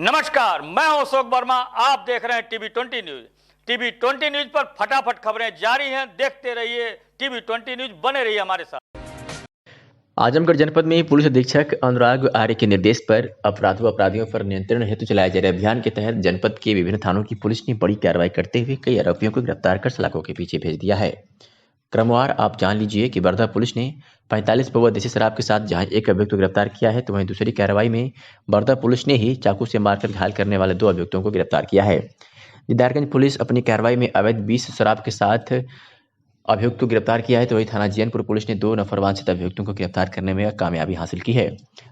नमस्कार, मैं हूं अशोक वर्मा। आप देख रहे हैं टीवी 20 न्यूज। टीवी 20 न्यूज पर फटाफट खबरें जारी हैं। देखते रहिए टीवी 20 न्यूज, बने रहिए हमारे साथ। आजमगढ़ जनपद में पुलिस अधीक्षक अनुराग आर्य के निर्देश पर अपराधियों पर नियंत्रण हेतु चलाए जा रहे अभियान के तहत जनपद के विभिन्न थानों की पुलिस ने बड़ी कार्रवाई करते हुए कई आरोपियों को गिरफ्तार कर सलाखों के पीछे भेज दिया है। क्रमवार आप जान लीजिए कि बरधा पुलिस ने 45 पौवा देसी शराब के साथ जहां एक अभियुक्त को गिरफ्तार किया है, तो वहीं दूसरी कार्रवाई में बरधा पुलिस ने ही चाकू से मारकर घायल करने वाले 2 अभियुक्तों को गिरफ्तार किया है। दीदारगंज पुलिस अपनी कार्रवाई में अवैध 20 शराब के साथ अभियुक्त को गिरफ्तार किया है, तो वही थाना जियनपुर पुलिस ने 2 नफरवांछित अभियुक्तों को गिरफ्तार करने में कामयाबी हासिल की है।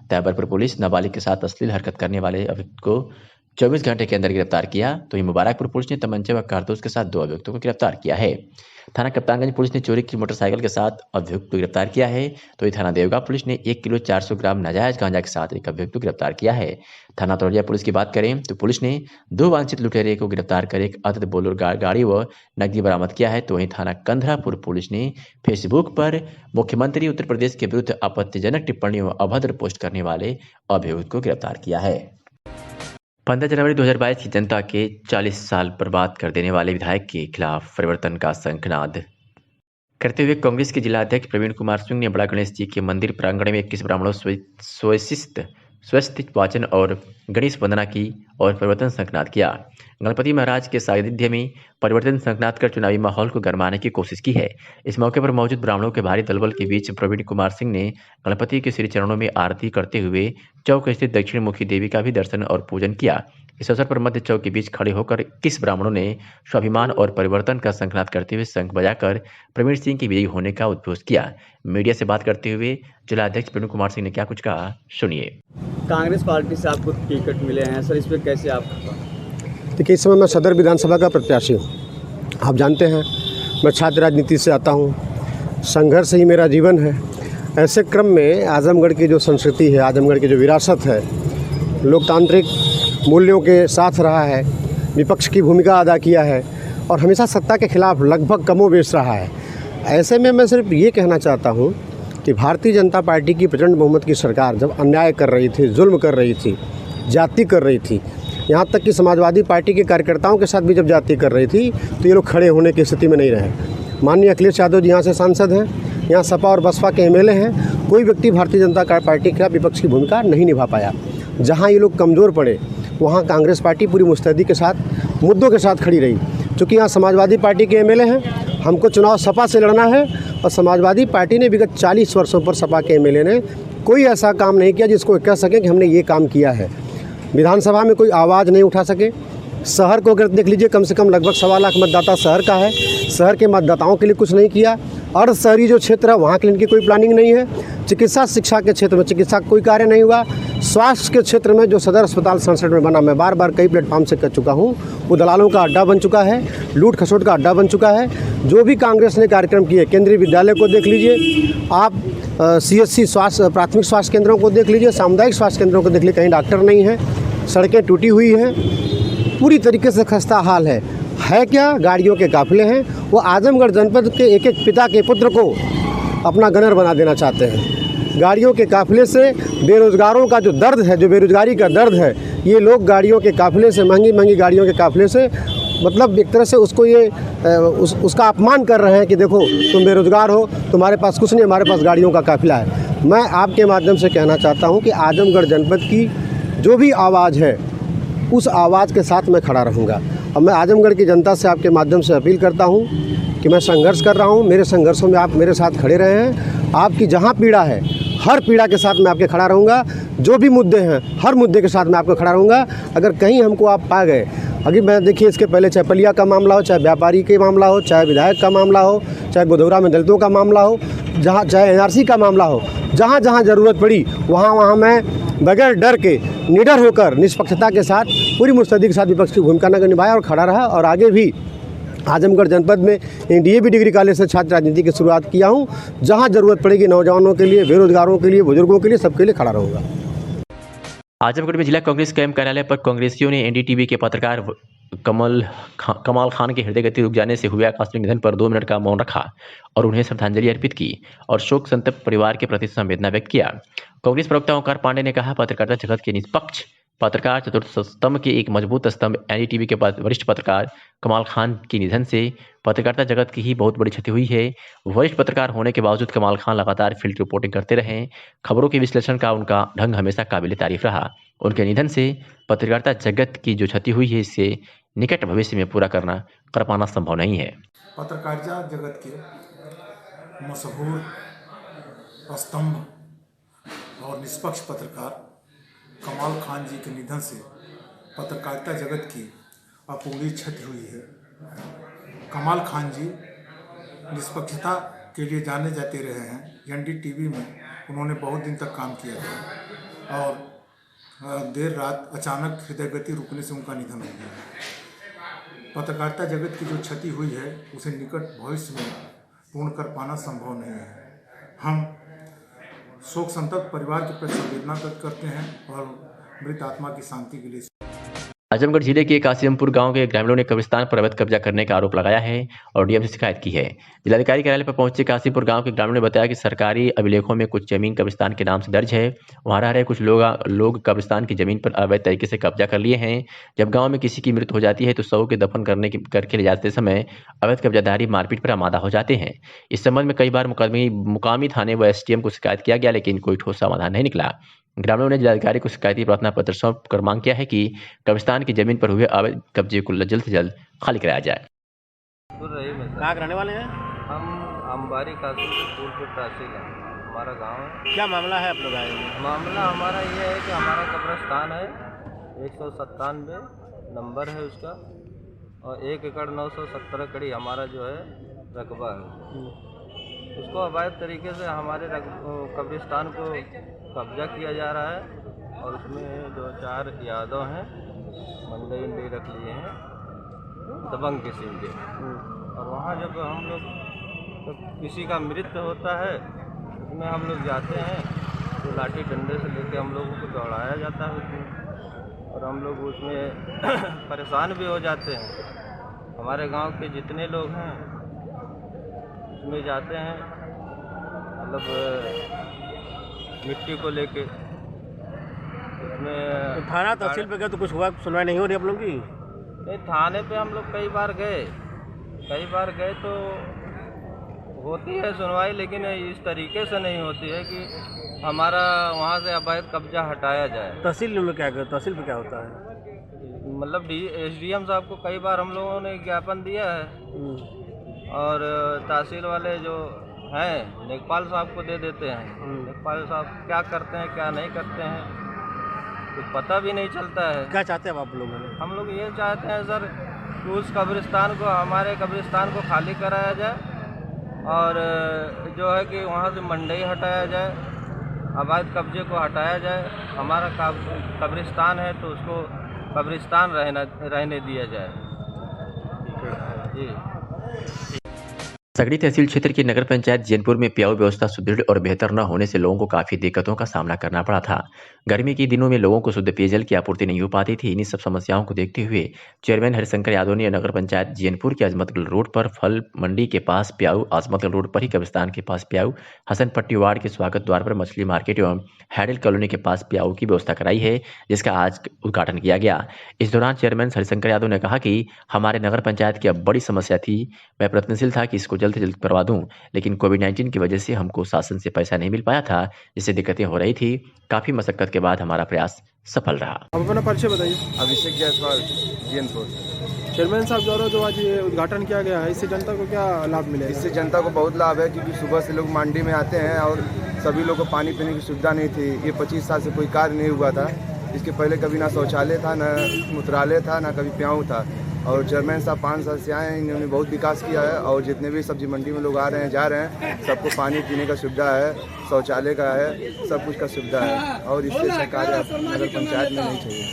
तैबरपुर पुलिस नाबालिग के साथ अश्लील हरकत करने वाले अभियुक्त को 24 घंटे के अंदर गिरफ्तार किया, तो वही मुबारकपुर पुलिस ने तमंचे व कारतूस के साथ 2 अभियुक्तों को गिरफ्तार किया है। थाना कप्तानगंज पुलिस ने चोरी की मोटरसाइकिल के साथ अभियुक्त को गिरफ्तार किया है, तो वही थाना देवगा पुलिस ने 1 किलो 400 ग्राम नाजायज गांजा के साथ एक अभियुक्त को गिरफ्तार किया है। थाना तोड़िया पुलिस की बात करें तो पुलिस ने 2 वांछित लुटेरे को गिरफ्तार कर एक अवैध बोलेरो गाड़ी व नकदी बरामद किया है, तो वहीं थाना कंधरापुर पुलिस ने फेसबुक पर मुख्यमंत्री उत्तर प्रदेश के विरुद्ध आपत्तिजनक टिप्पणी व अभद्र पोस्ट करने वाले अभियुक्त को गिरफ्तार किया है। 15 जनवरी 2022 की जनता के 40 साल बर्बाद कर देने वाले विधायक के खिलाफ परिवर्तन का शंखनाद करते हुए कांग्रेस के जिला अध्यक्ष प्रवीण कुमार सिंह ने बड़ा गणेश जी के मंदिर प्रांगण में 21 ब्राह्मणों स्वस्तिक वाचन और गणेश वंदना की और परिवर्तन शंखनाद किया। गणपति महाराज के सानिध्य में परिवर्तन शंखनाद कर चुनावी माहौल को गरमाने की कोशिश की है। इस मौके पर मौजूद ब्राह्मणों के भारी दलबल के बीच प्रवीण कुमार सिंह ने गणपति के श्री चरणों में आरती करते हुए चौक स्थित दक्षिण मुखी देवी का भी दर्शन और पूजन किया। इस अवसर पर मध्य चौक के बीच खड़े होकर 21 ब्राह्मणों ने स्वाभिमान और परिवर्तन का शंखनाद करते हुए शंख बजाकर प्रवीण सिंह के विजयी होने का उद्घोष किया। मीडिया से बात करते हुए जिला अध्यक्ष प्रवीण कुमार सिंह ने क्या कुछ कहा, सुनिए। कांग्रेस पार्टी से आपको टिकट मिले हैं सर, इस पर कैसे आप? देखिए, इस समय मैं सदर विधानसभा का प्रत्याशी हूँ। आप जानते हैं मैं छात्र राजनीति से आता हूँ, संघर्ष ही मेरा जीवन है। ऐसे क्रम में आजमगढ़ की जो संस्कृति है, आजमगढ़ की जो विरासत है, लोकतांत्रिक मूल्यों के साथ रहा है, विपक्ष की भूमिका अदा किया है और हमेशा सत्ता के खिलाफ लगभग कमोबेश रहा है। ऐसे में मैं सिर्फ ये कहना चाहता हूँ कि भारतीय जनता पार्टी की प्रचंड बहुमत की सरकार जब अन्याय कर रही थी, जुल्म कर रही थी, जाति कर रही थी, यहाँ तक कि समाजवादी पार्टी के कार्यकर्ताओं के साथ भी जब जाति कर रही थी, तो ये लोग खड़े होने की स्थिति में नहीं रहे। माननीय अखिलेश यादव जी यहाँ से सांसद हैं, यहाँ सपा और बसपा के एमएलए हैं, कोई व्यक्ति भारतीय जनता पार्टी के खिलाफ विपक्ष की भूमिका नहीं निभा पाया। जहाँ ये लोग कमज़ोर पड़े वहाँ कांग्रेस पार्टी पूरी मुस्तैदी के साथ मुद्दों के साथ खड़ी रही। चूँकि यहाँ समाजवादी पार्टी के एमएलए हैं, हमको चुनाव सपा से लड़ना है और समाजवादी पार्टी ने विगत 40 वर्षों पर सपा के एमएलए ने कोई ऐसा काम नहीं किया जिसको कह सकें कि हमने ये काम किया है। विधानसभा में कोई आवाज़ नहीं उठा सके। शहर को अगर देख लीजिए, कम से कम लगभग 1.25 लाख मतदाता शहर का है, शहर के मतदाताओं के लिए कुछ नहीं किया। अर्ध शहरी जो क्षेत्र है वहाँ के लिए इनकी कोई प्लानिंग नहीं है। चिकित्सा शिक्षा के क्षेत्र में चिकित्सा का कोई कार्य नहीं हुआ। स्वास्थ्य के क्षेत्र में जो सदर अस्पताल 67 में बना, मैं बार बार कई प्लेटफॉर्म से कह चुका हूँ, वो दलालों का अड्डा बन चुका है, लूट खसोट का अड्डा बन चुका है। जो भी कांग्रेस ने कार्यक्रम किए, केंद्रीय विद्यालय को देख लीजिए आप, CSC स्वास्थ्य प्राथमिक स्वास्थ्य केंद्रों को देख लीजिए, सामुदायिक स्वास्थ्य केंद्रों को देख लीजिए, कहीं डॉक्टर नहीं है, सड़कें टूटी हुई हैं, पूरी तरीके से खस्ता हाल है क्या? गाड़ियों के काफिले हैं। वो आजमगढ़ जनपद के एक एक पिता के पुत्र को अपना गनर बना देना चाहते हैं। गाड़ियों के काफिले से बेरोज़गारों का जो दर्द है, जो बेरोज़गारी का दर्द है, ये लोग गाड़ियों के काफिले से, महंगी महंगी गाड़ियों के काफिले से, मतलब एक तरह से उसको ये उसका अपमान कर रहे हैं कि देखो तुम बेरोज़गार हो, तुम्हारे पास कुछ नहीं, हमारे पास गाड़ियों का काफिला है। मैं आपके माध्यम से कहना चाहता हूँ कि आजमगढ़ जनपद की जो भी आवाज़ है, उस आवाज़ के साथ मैं खड़ा रहूँगा। और मैं आजमगढ़ की जनता से आपके माध्यम से अपील करता हूँ कि मैं संघर्ष कर रहा हूँ, मेरे संघर्षों में आप मेरे साथ खड़े रहे हैं। आपकी जहाँ पीड़ा है, हर पीड़ा के साथ मैं आपके खड़ा रहूँगा। जो भी मुद्दे हैं, हर मुद्दे के साथ मैं आपको खड़ा रहूँगा। अगर कहीं हमको आप पा गए, अभी मैं देखिए इसके पहले चाहे पलिया का मामला हो, चाहे व्यापारी के मामला हो, चाहे विधायक का मामला हो, चाहे गोधौरा में दलितों का मामला हो, जहाँ चाहे NRC का मामला हो, जहाँ जहाँ ज़रूरत पड़ी वहाँ मैं बगैर डर के, निडर होकर, निष्पक्षता के साथ, पूरी मुस्तैदी के साथ विपक्ष की भूमिका न निभाया और खड़ा रहा। और आगे भी आजमगढ़ जनपद में DAV डिग्री कॉलेज से छात्र राजनीति की शुरुआत किया हूँ। जहाँ ज़रूरत पड़ेगी नौजवानों के लिए, बेरोजगारों के लिए, बुजुर्गों के लिए, सबके लिए खड़ा रहूँगा। आजमगढ़ में जिला कांग्रेस कैंप कार्यालय पर कांग्रेसियों ने NDTV के पत्रकार कमाल खान के हृदय गति रुक जाने से हुए आकस्मिक निधन पर 2 मिनट का मौन रखा और उन्हें श्रद्धांजलि अर्पित की और शोक संतप्त परिवार के प्रति संवेदना व्यक्त किया। कांग्रेस प्रवक्ता ओंकार पांडे ने कहा, पत्रकारिता जगत के निष्पक्ष पत्रकार चतुर्थ स्तंभ के एक मजबूत स्तंभ एनडीटीवी के वरिष्ठ पत्रकार कमाल खान के निधन से पत्रकारिता जगत की ही बहुत बड़ी क्षति हुई है। वरिष्ठ पत्रकार होने के बावजूद कमाल खान लगातार फील्ड रिपोर्टिंग करते रहे। खबरों के विश्लेषण का उनका ढंग हमेशा काबिल तारीफ रहा। उनके निधन से पत्रकारिता जगत की जो क्षति हुई है इससे निकट भविष्य में पूरा कर पाना संभव नहीं है। पत्रकारिता जगत के मशहूर स्तंभ और निष्पक्ष पत्रकार कमाल खान जी के निधन से पत्रकारिता जगत की अपूर्वी क्षति हुई है। कमाल खान जी निष्पक्षता के लिए जाने जाते रहे हैं। एनडीटीवी में उन्होंने बहुत दिन तक काम किया था और देर रात अचानक हृदय गति रुकने से उनका निधन हो गया। पत्रकारिता जगत की जो क्षति हुई है उसे निकट भविष्य में पूर्ण कर पाना संभव नहीं है। हम शोक संतप्त परिवार के प्रति संवेदना व्यक्त करते हैं और मृत आत्मा की शांति के लिए। आजमगढ़ जिले के कासिमपुर गांव के ग्रामीणों ने कब्रिस्तान पर अवैध कब्जा करने का आरोप लगाया है और डीएम से शिकायत की है। जिलाधिकारी कार्यालय पर पहुंचे कासिमपुर गांव के ग्रामीणों ने बताया कि सरकारी अभिलेखों में कुछ जमीन कब्रिस्तान के नाम से दर्ज है। वहां रह रहे कुछ लोग कब्रिस्तान की जमीन पर अवैध तरीके से कब्जा कर लिए हैं। जब गाँव में किसी की मृत्यु हो जाती है तो शव के दफन करके ले जाते समय अवैध कब्जाधारी मारपीट पर आमादा हो जाते हैं। इस संबंध में कई बार मुकामी थाने व एसडीएम को शिकायत किया गया, लेकिन कोई ठोस समाधान नहीं निकला। ग्रामीणों ने जिलाधिकारी को शिकायती प्रार्थना पत्र सौंप कर मांग किया है कि कब्रिस्तान की जमीन पर हुए अवैध कब्जे को जल्द से जल्द खाली कराया जाए। कहाँ के रहने वाले हैं? हम अंबारी कासिमपुर के तहसील है, हमारा गांव है। क्या मामला है आप लोग आए हैं? मामला हमारा ये है कि हमारा कब्रिस्तान है 197 नंबर है उसका और 1 एकड़ 917 कड़ी हमारा जो है रकबा है। उसको अवैध तरीके से हमारे कब्रिस्तान को कब्जा किया जा रहा है और उसमें जो 4 यादव हैं मंडई रख लिए हैं दबंग किस्म के। और वहाँ जब हम लोग किसी का मृत्यु होता है उसमें हम लोग जाते हैं तो लाठी डंडे से लेके हम लोगों को दौड़ाया जाता है उसमें और हम लोग उसमें परेशान भी हो जाते हैं। हमारे गांव के जितने लोग हैं उसमें जाते हैं, मतलब मिट्टी को लेके उसमें तो थाना तहसील पे गए तो कुछ हुआ, सुनवाई नहीं हो रही आप लोग की? नहीं, थाने पे हम लोग कई बार गए तो होती है सुनवाई, लेकिन इस तरीके से नहीं होती है कि हमारा वहाँ से अवैध कब्जा हटाया जाए। तहसील में क्या तहसील पे क्या होता है? मतलब एसडीएम साहब को कई बार हम लोगों ने ज्ञापन दिया है और तहसील वाले जो हैं लेखपाल साहब को दे देते हैं। लेखपाल साहब क्या करते हैं क्या नहीं करते हैं कुछ पता भी नहीं चलता है। क्या चाहते हैं आप लोग? हम लोग ये चाहते हैं सर कि उस कब्रिस्तान को, हमारे कब्रिस्तान को खाली कराया जाए और जो है कि वहाँ से मंडई हटाया जाए, अवैध कब्जे को हटाया जाए। हमारा कब्रिस्तान है तो उसको कब्रिस्तान रहने दिया जाए जी। सगड़ी तहसील क्षेत्र की नगर पंचायत जैनपुर में पेयजल व्यवस्था सुदृढ़ और बेहतर न होने से लोगों को काफी दिक्कतों का सामना करना पड़ा था। गर्मी के दिनों में लोगों को शुद्ध पेयजल की आपूर्ति नहीं हो पाती थी। इन्हीं सब समस्याओं को देखते हुए चेयरमैन हरिशंकर यादव ने नगर पंचायत जैनपुर के अजमतगढ़ रोड पर फल मंडी के पास प्याऊ, अजमतगढ़ रोड पर ही कब्रिस्तान के पास प्याऊ, हसन पट्टी वार्ड के स्वागत द्वार पर मछली मार्केट एवं हैडल कॉलोनी के पास प्याऊ की व्यवस्था कराई है, जिसका आज उद्घाटन किया गया। इस दौरान चेयरमैन हरिशंकर यादव ने कहा कि हमारे नगर पंचायत की अब बड़ी समस्या थी। मैं प्रयत्नशील था कि इसको जल्द से जल्द करवा दूं, लेकिन कोविड-19 की वजह से हमको शासन से पैसा नहीं मिल पाया था, जिससे दिक्कतें हो रही थी। काफी मशक्कत के बाद हमारा प्रयास सफल रहा। आप अपना परिचय बताइए। अभिषेक जायसवाल, जैनपुर। चेयरमैन साहब द्वारा जो आज ये उद्घाटन किया गया है, इससे जनता को क्या लाभ मिलेगा? इससे जनता को बहुत लाभ है, क्योंकि सुबह से लोग मंडी में आते हैं और सभी लोगों को पानी पीने की सुविधा नहीं थी। ये 25 साल से कोई कार्य नहीं हुआ था। इसके पहले कभी ना शौचालय था, ना मूत्रालय था, ना कभी प्याऊ था। और चेयरमैन साहब 5 साल से आए हैं, इन्होंने बहुत विकास किया है। और जितने भी सब्जी मंडी में लोग आ रहे हैं, जा रहे हैं, सबको पानी पीने का सुविधा है, शौचालय का है, सब कुछ का सुविधा है। और इससे अच्छा कार्य नगर पंचायत में नहीं चाहिए।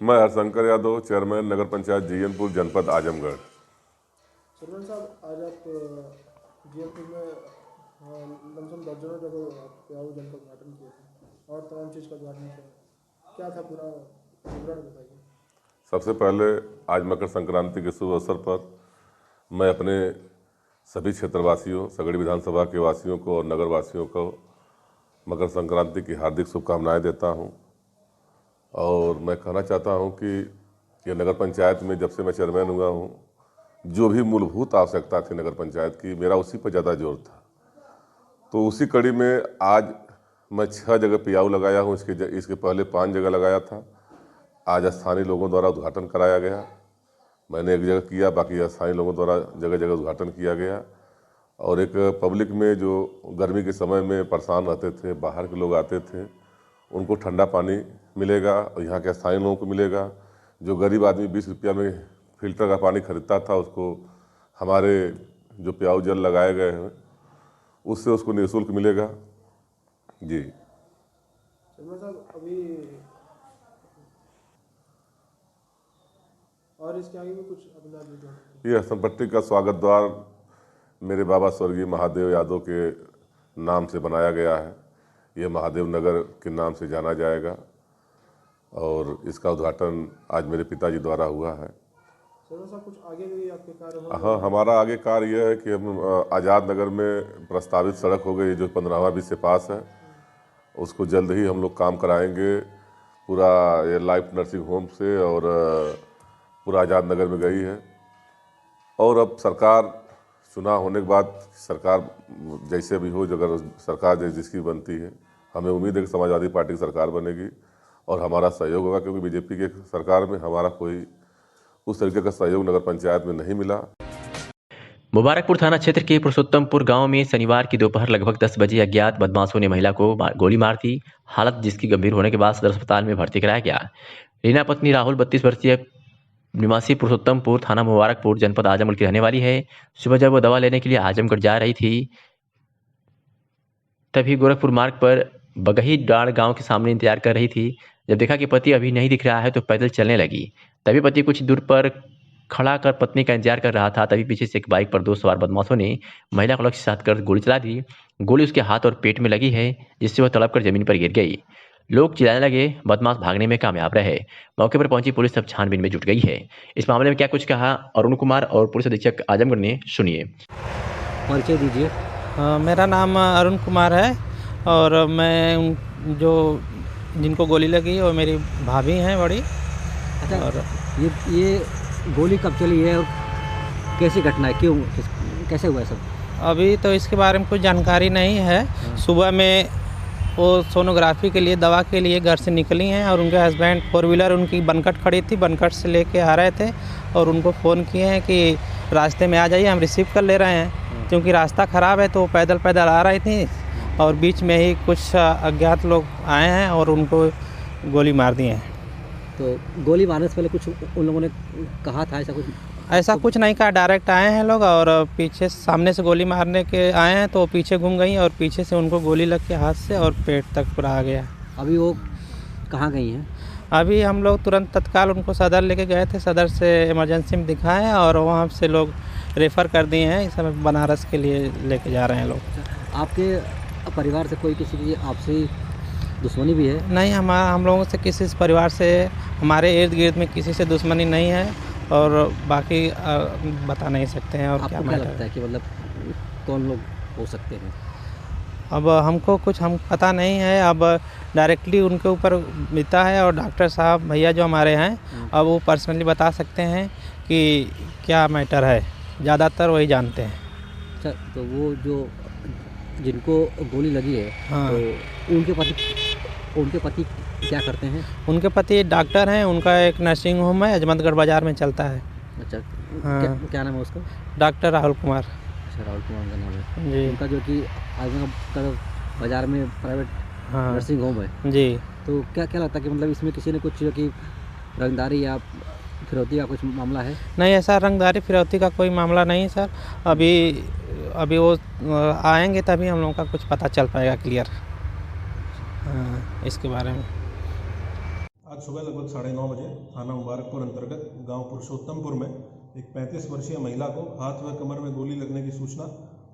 मैं हरिशंकर यादव, चेयरमैन नगर पंचायत जैनपुर, जनपद आजमगढ़। चेयरमैन साहब, आज आप जैनपुर में लमसम दर्जनों जगह जल का उद्घाटन किया था और तमाम चीज़ का उद्घाटन किया, क्या था पूरा विवरण बताइए। सबसे पहले आज मकर संक्रांति के शुभ अवसर पर मैं अपने सभी क्षेत्रवासियों, सगड़ी विधानसभा के वासियों को और नगर वासियों को मकर संक्रांति की हार्दिक शुभकामनाएं देता हूं। और मैं कहना चाहता हूं कि ये नगर पंचायत में जब से मैं चेयरमैन हुआ हूं, जो भी मूलभूत आवश्यकता थी नगर पंचायत की, मेरा उसी पर ज़्यादा जोर था। तो उसी कड़ी में आज मैं 6 जगह पियाऊ लगाया हूं। इसके पहले 5 जगह लगाया था। आज स्थानीय लोगों द्वारा उद्घाटन कराया गया। मैंने एक जगह किया, बाकी स्थानीय लोगों द्वारा जगह जगह उद्घाटन किया गया। और एक पब्लिक में जो गर्मी के समय में परेशान रहते थे, बाहर के लोग आते थे, उनको ठंडा पानी मिलेगा और यहाँ के स्थानीय लोगों को मिलेगा। जो गरीब आदमी 20 रुपया में फिल्टर का पानी खरीदता था, उसको हमारे जो पियाऊ जल लगाए गए हैं उससे उसको निःशुल्क मिलेगा। जी शर्मा साहब, अभी और इसके आगे भी कुछ अपना ये संपत्ति का स्वागत द्वार मेरे बाबा स्वर्गीय महादेव यादव के नाम से बनाया गया है। ये महादेव नगर के नाम से जाना जाएगा और इसका उद्घाटन आज मेरे पिताजी द्वारा हुआ है। शर्मा साहब, कुछ आगे भी आपके कार्य होंगे? हाँ, हमारा आगे कार्य यह है कि हम आज़ाद नगर में प्रस्तावित सड़क हो गई जो 15वां बीच से पास है, उसको जल्द ही हम लोग काम कराएंगे। पूरा ये लाइफ नर्सिंग होम से और पूरा आज़ाद नगर में गई है। और अब सरकार चुनाव होने के बाद सरकार जैसे भी हो, अगर सरकार जिसकी बनती है, हमें उम्मीद है कि समाजवादी पार्टी की सरकार बनेगी और हमारा सहयोग होगा, क्योंकि बीजेपी के सरकार में हमारा कोई उस तरीके का सहयोग नगर पंचायत में नहीं मिला। मुबारकपुर थाना क्षेत्र के पुरुषोत्तमपुर गांव में शनिवार की दोपहर लगभग 10 बजे अज्ञात बदमाशों ने महिला को गोली मार दी। हालत जिसकी गंभीर होने के बाद सदर अस्पताल में भर्ती कराया गया। रीना पत्नी राहुल 32 वर्षीय निवासी पुरुषोत्तमपुर थाना मुबारकपुर जनपद आजमगढ़ की रहने वाली है। सुबह जब वो दवा लेने के लिए आजमगढ़ जा रही थी, तभी गोरखपुर मार्ग पर बगही डाड़ गांव के सामने इंतजार कर रही थी। जब देखा कि पति अभी नहीं दिख रहा है तो पैदल चलने लगी। तभी पति कुछ दूर पर खड़ा कर पत्नी का इंतजार कर रहा था। तभी पीछे से एक बाइक पर 2 सवार बदमाशों ने महिला को लक्ष्य साध कर गोली चला दी। गोली उसके हाथ और पेट में लगी है, जिससे वह तड़प कर जमीन पर गिर गई। लोग चिल्लाने लगे, बदमाश भागने में कामयाब रहे। मौके पर पहुंची पुलिस अब छानबीन में जुट गई है। इस मामले में क्या कुछ कहा अरुण कुमार और पुलिस अधीक्षक आजमगढ़ ने, सुनिए। परिचय दीजिए। मेरा नाम अरुण कुमार है और मैं जो जिनको गोली लगी और मेरी भाभी हैं बड़ी। अच्छा, और ये गोली कब चली है और कैसी घटना है, क्यों कैसे हुआ है सब? अभी तो इसके बारे में कुछ जानकारी नहीं है। सुबह में वो सोनोग्राफी के लिए दवा के लिए घर से निकली हैं और उनके हस्बैंड 4 व्हीलर उनकी बनकट खड़ी थी, बनकट से लेके आ रहे थे और उनको फ़ोन किए हैं कि रास्ते में आ जाइए, हम रिसीव कर ले रहे हैं। क्योंकि रास्ता ख़राब है तो पैदल पैदल आ रही थी और बीच में ही कुछ अज्ञात लोग आए हैं और उनको गोली मार दिए हैं। तो गोली मारने से पहले कुछ उन लोगों ने कहा था ऐसा कुछ नहीं कहा, डायरेक्ट आए हैं लोग और पीछे सामने से गोली मारने के आए हैं तो पीछे घूम गई और पीछे से उनको गोली लग के हाथ से और पेट तक पूरा आ गया। अभी वो कहाँ गई हैं? अभी हम लोग तुरंत तत्काल उनको सदर लेके गए थे, सदर से इमरजेंसी में दिखाए और वहाँ से लोग रेफ़र कर दिए हैं। इस समय बनारस के लिए लेके जा रहे हैं लोग। आपके परिवार से कोई किसी की आपसी दुश्मनी भी है? नहीं, हम लोगों से किसी परिवार से, हमारे इर्द गिर्द में किसी से दुश्मनी नहीं है और बाकी बता नहीं सकते हैं। और आपको क्या लगता है कि मतलब कौन लोग हो सकते हैं? अब हमको कुछ पता नहीं है। अब डायरेक्टली उनके ऊपर बीता है और डॉक्टर साहब भैया जो हमारे हैं अब वो पर्सनली बता सकते हैं कि क्या मैटर है, ज़्यादातर वही जानते हैं। अच्छा, तो वो जो जिनको गोली लगी है, हाँ, तो उनके पति क्या करते हैं? उनके पति डॉक्टर हैं, उनका एक नर्सिंग होम है, अजमतगढ़ बाज़ार में चलता है। अच्छा, हाँ। क्या नाम है उसका? डॉक्टर राहुल कुमार। अच्छा, राहुल कुमार का नाम है जी। उनका, जो कि आजमगढ़ बाज़ार में प्राइवेट नर्सिंग होम है जी। तो क्या लगता है कि मतलब इसमें किसी ने कुछ जो कि रंगदारी या फिरौती का कुछ मामला है? नहीं, ऐसा रंगदारी फिरौती का कोई मामला नहीं है सर। अभी वो आएंगे तभी हम लोगों का कुछ पता चल पाएगा क्लियर इसके बारे में। आज सुबह लगभग 9:30 बजे थाना मुबारकपुर अंतर्गत गांव पुरुषोत्तमपुर में एक 35 वर्षीय महिला को हाथ व कमर में गोली लगने की सूचना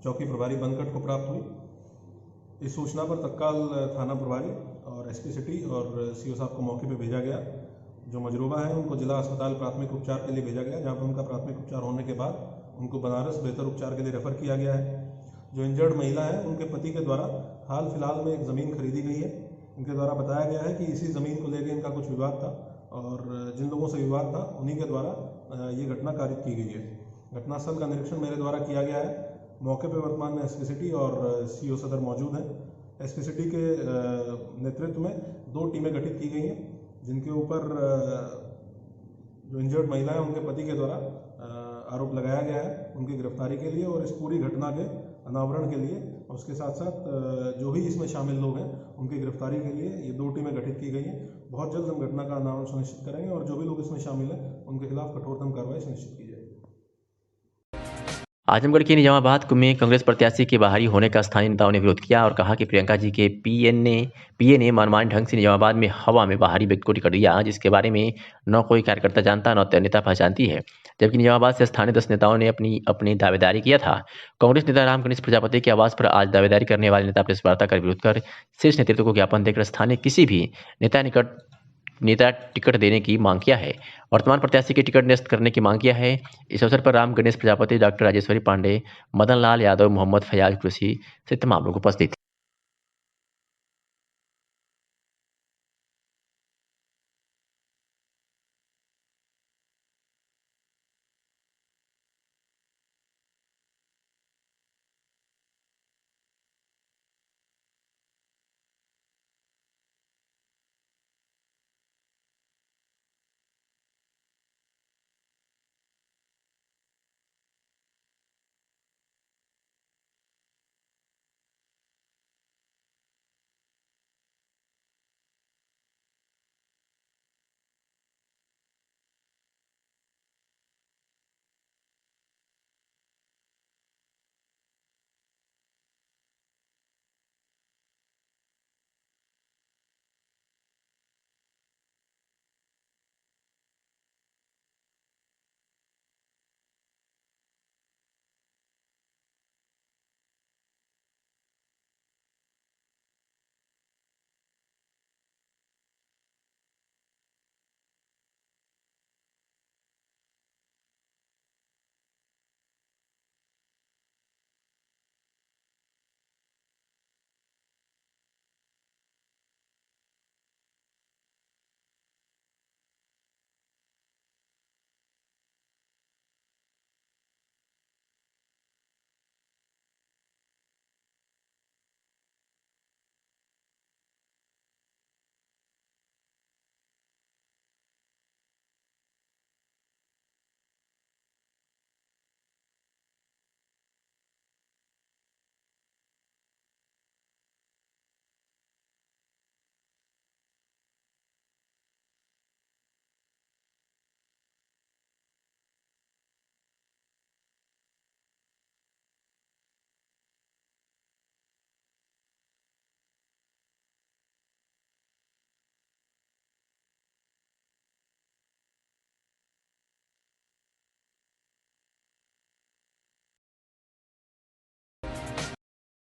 चौकी प्रभारी बनकट को प्राप्त हुई। इस सूचना पर तत्काल थाना प्रभारी और एसपी सिटी और सीओ साहब को मौके पर भेजा गया। जो मजरूबा है उनको जिला अस्पताल प्राथमिक उपचार के लिए भेजा गया, जहाँ पर उनका प्राथमिक उपचार होने के बाद उनको बनारस बेहतर उपचार के लिए रेफ़र किया गया है। जो इंजर्ड महिला है उनके पति के द्वारा हाल फिलहाल में एक ज़मीन खरीदी गई है। इनके द्वारा बताया गया है कि इसी ज़मीन को लेकर इनका कुछ विवाद था और जिन लोगों से विवाद था उन्हीं के द्वारा ये घटना कारित की गई है। घटनास्थल का निरीक्षण मेरे द्वारा किया गया है। मौके पर वर्तमान में एसपी सिटी और सीओ सदर मौजूद हैं। एसपी सिटी के नेतृत्व में 2 टीमें गठित की गई हैं, जिनके ऊपर जो इंजर्ड महिला है उनके पति के द्वारा आरोप लगाया गया है उनकी गिरफ्तारी के लिए और इस पूरी घटना के अनावरण के लिए और उसके साथ साथ जो भी इसमें शामिल लोग हैं उनकी गिरफ्तारी के लिए ये 2 टीमें गठित की गई हैं। बहुत जल्द हम घटना का अनावरण सुनिश्चित करेंगे और जो भी लोग इसमें शामिल हैं उनके खिलाफ कठोरतम कार्रवाई सुनिश्चित की जाएगी। आजमगढ़ के निजामाबाद में कांग्रेस प्रत्याशी के बाहरी होने का स्थानीय नेताओं ने विरोध किया और कहा कि प्रियंका जी के पीए ने मनमानी ढंग से निजामाबाद में हवा में बाहरी व्यक्ति को टिकट दिया, जिसके बारे में न कोई कार्यकर्ता जानता न नेता पहचानती है। जबकि निजामाबाद से स्थानीय 10 नेताओं ने अपनी दावेदारी किया था। कांग्रेस नेता राम गणेश प्रजापति के आवास पर आज दावेदारी करने वाले नेता प्रेस वार्ता कर विरोध कर शीर्ष नेतृत्व को ज्ञापन देकर स्थानीय किसी भी नेता टिकट देने की मांग किया है। वर्तमान प्रत्याशी के टिकट निरस्त करने की मांग किया है। इस अवसर पर राम गणेश प्रजापति, डॉक्टर राजेश्वरी पांडे, मदन लाल यादव, मोहम्मद फयाज कुरैशी से तमाम लोग उपस्थित थे।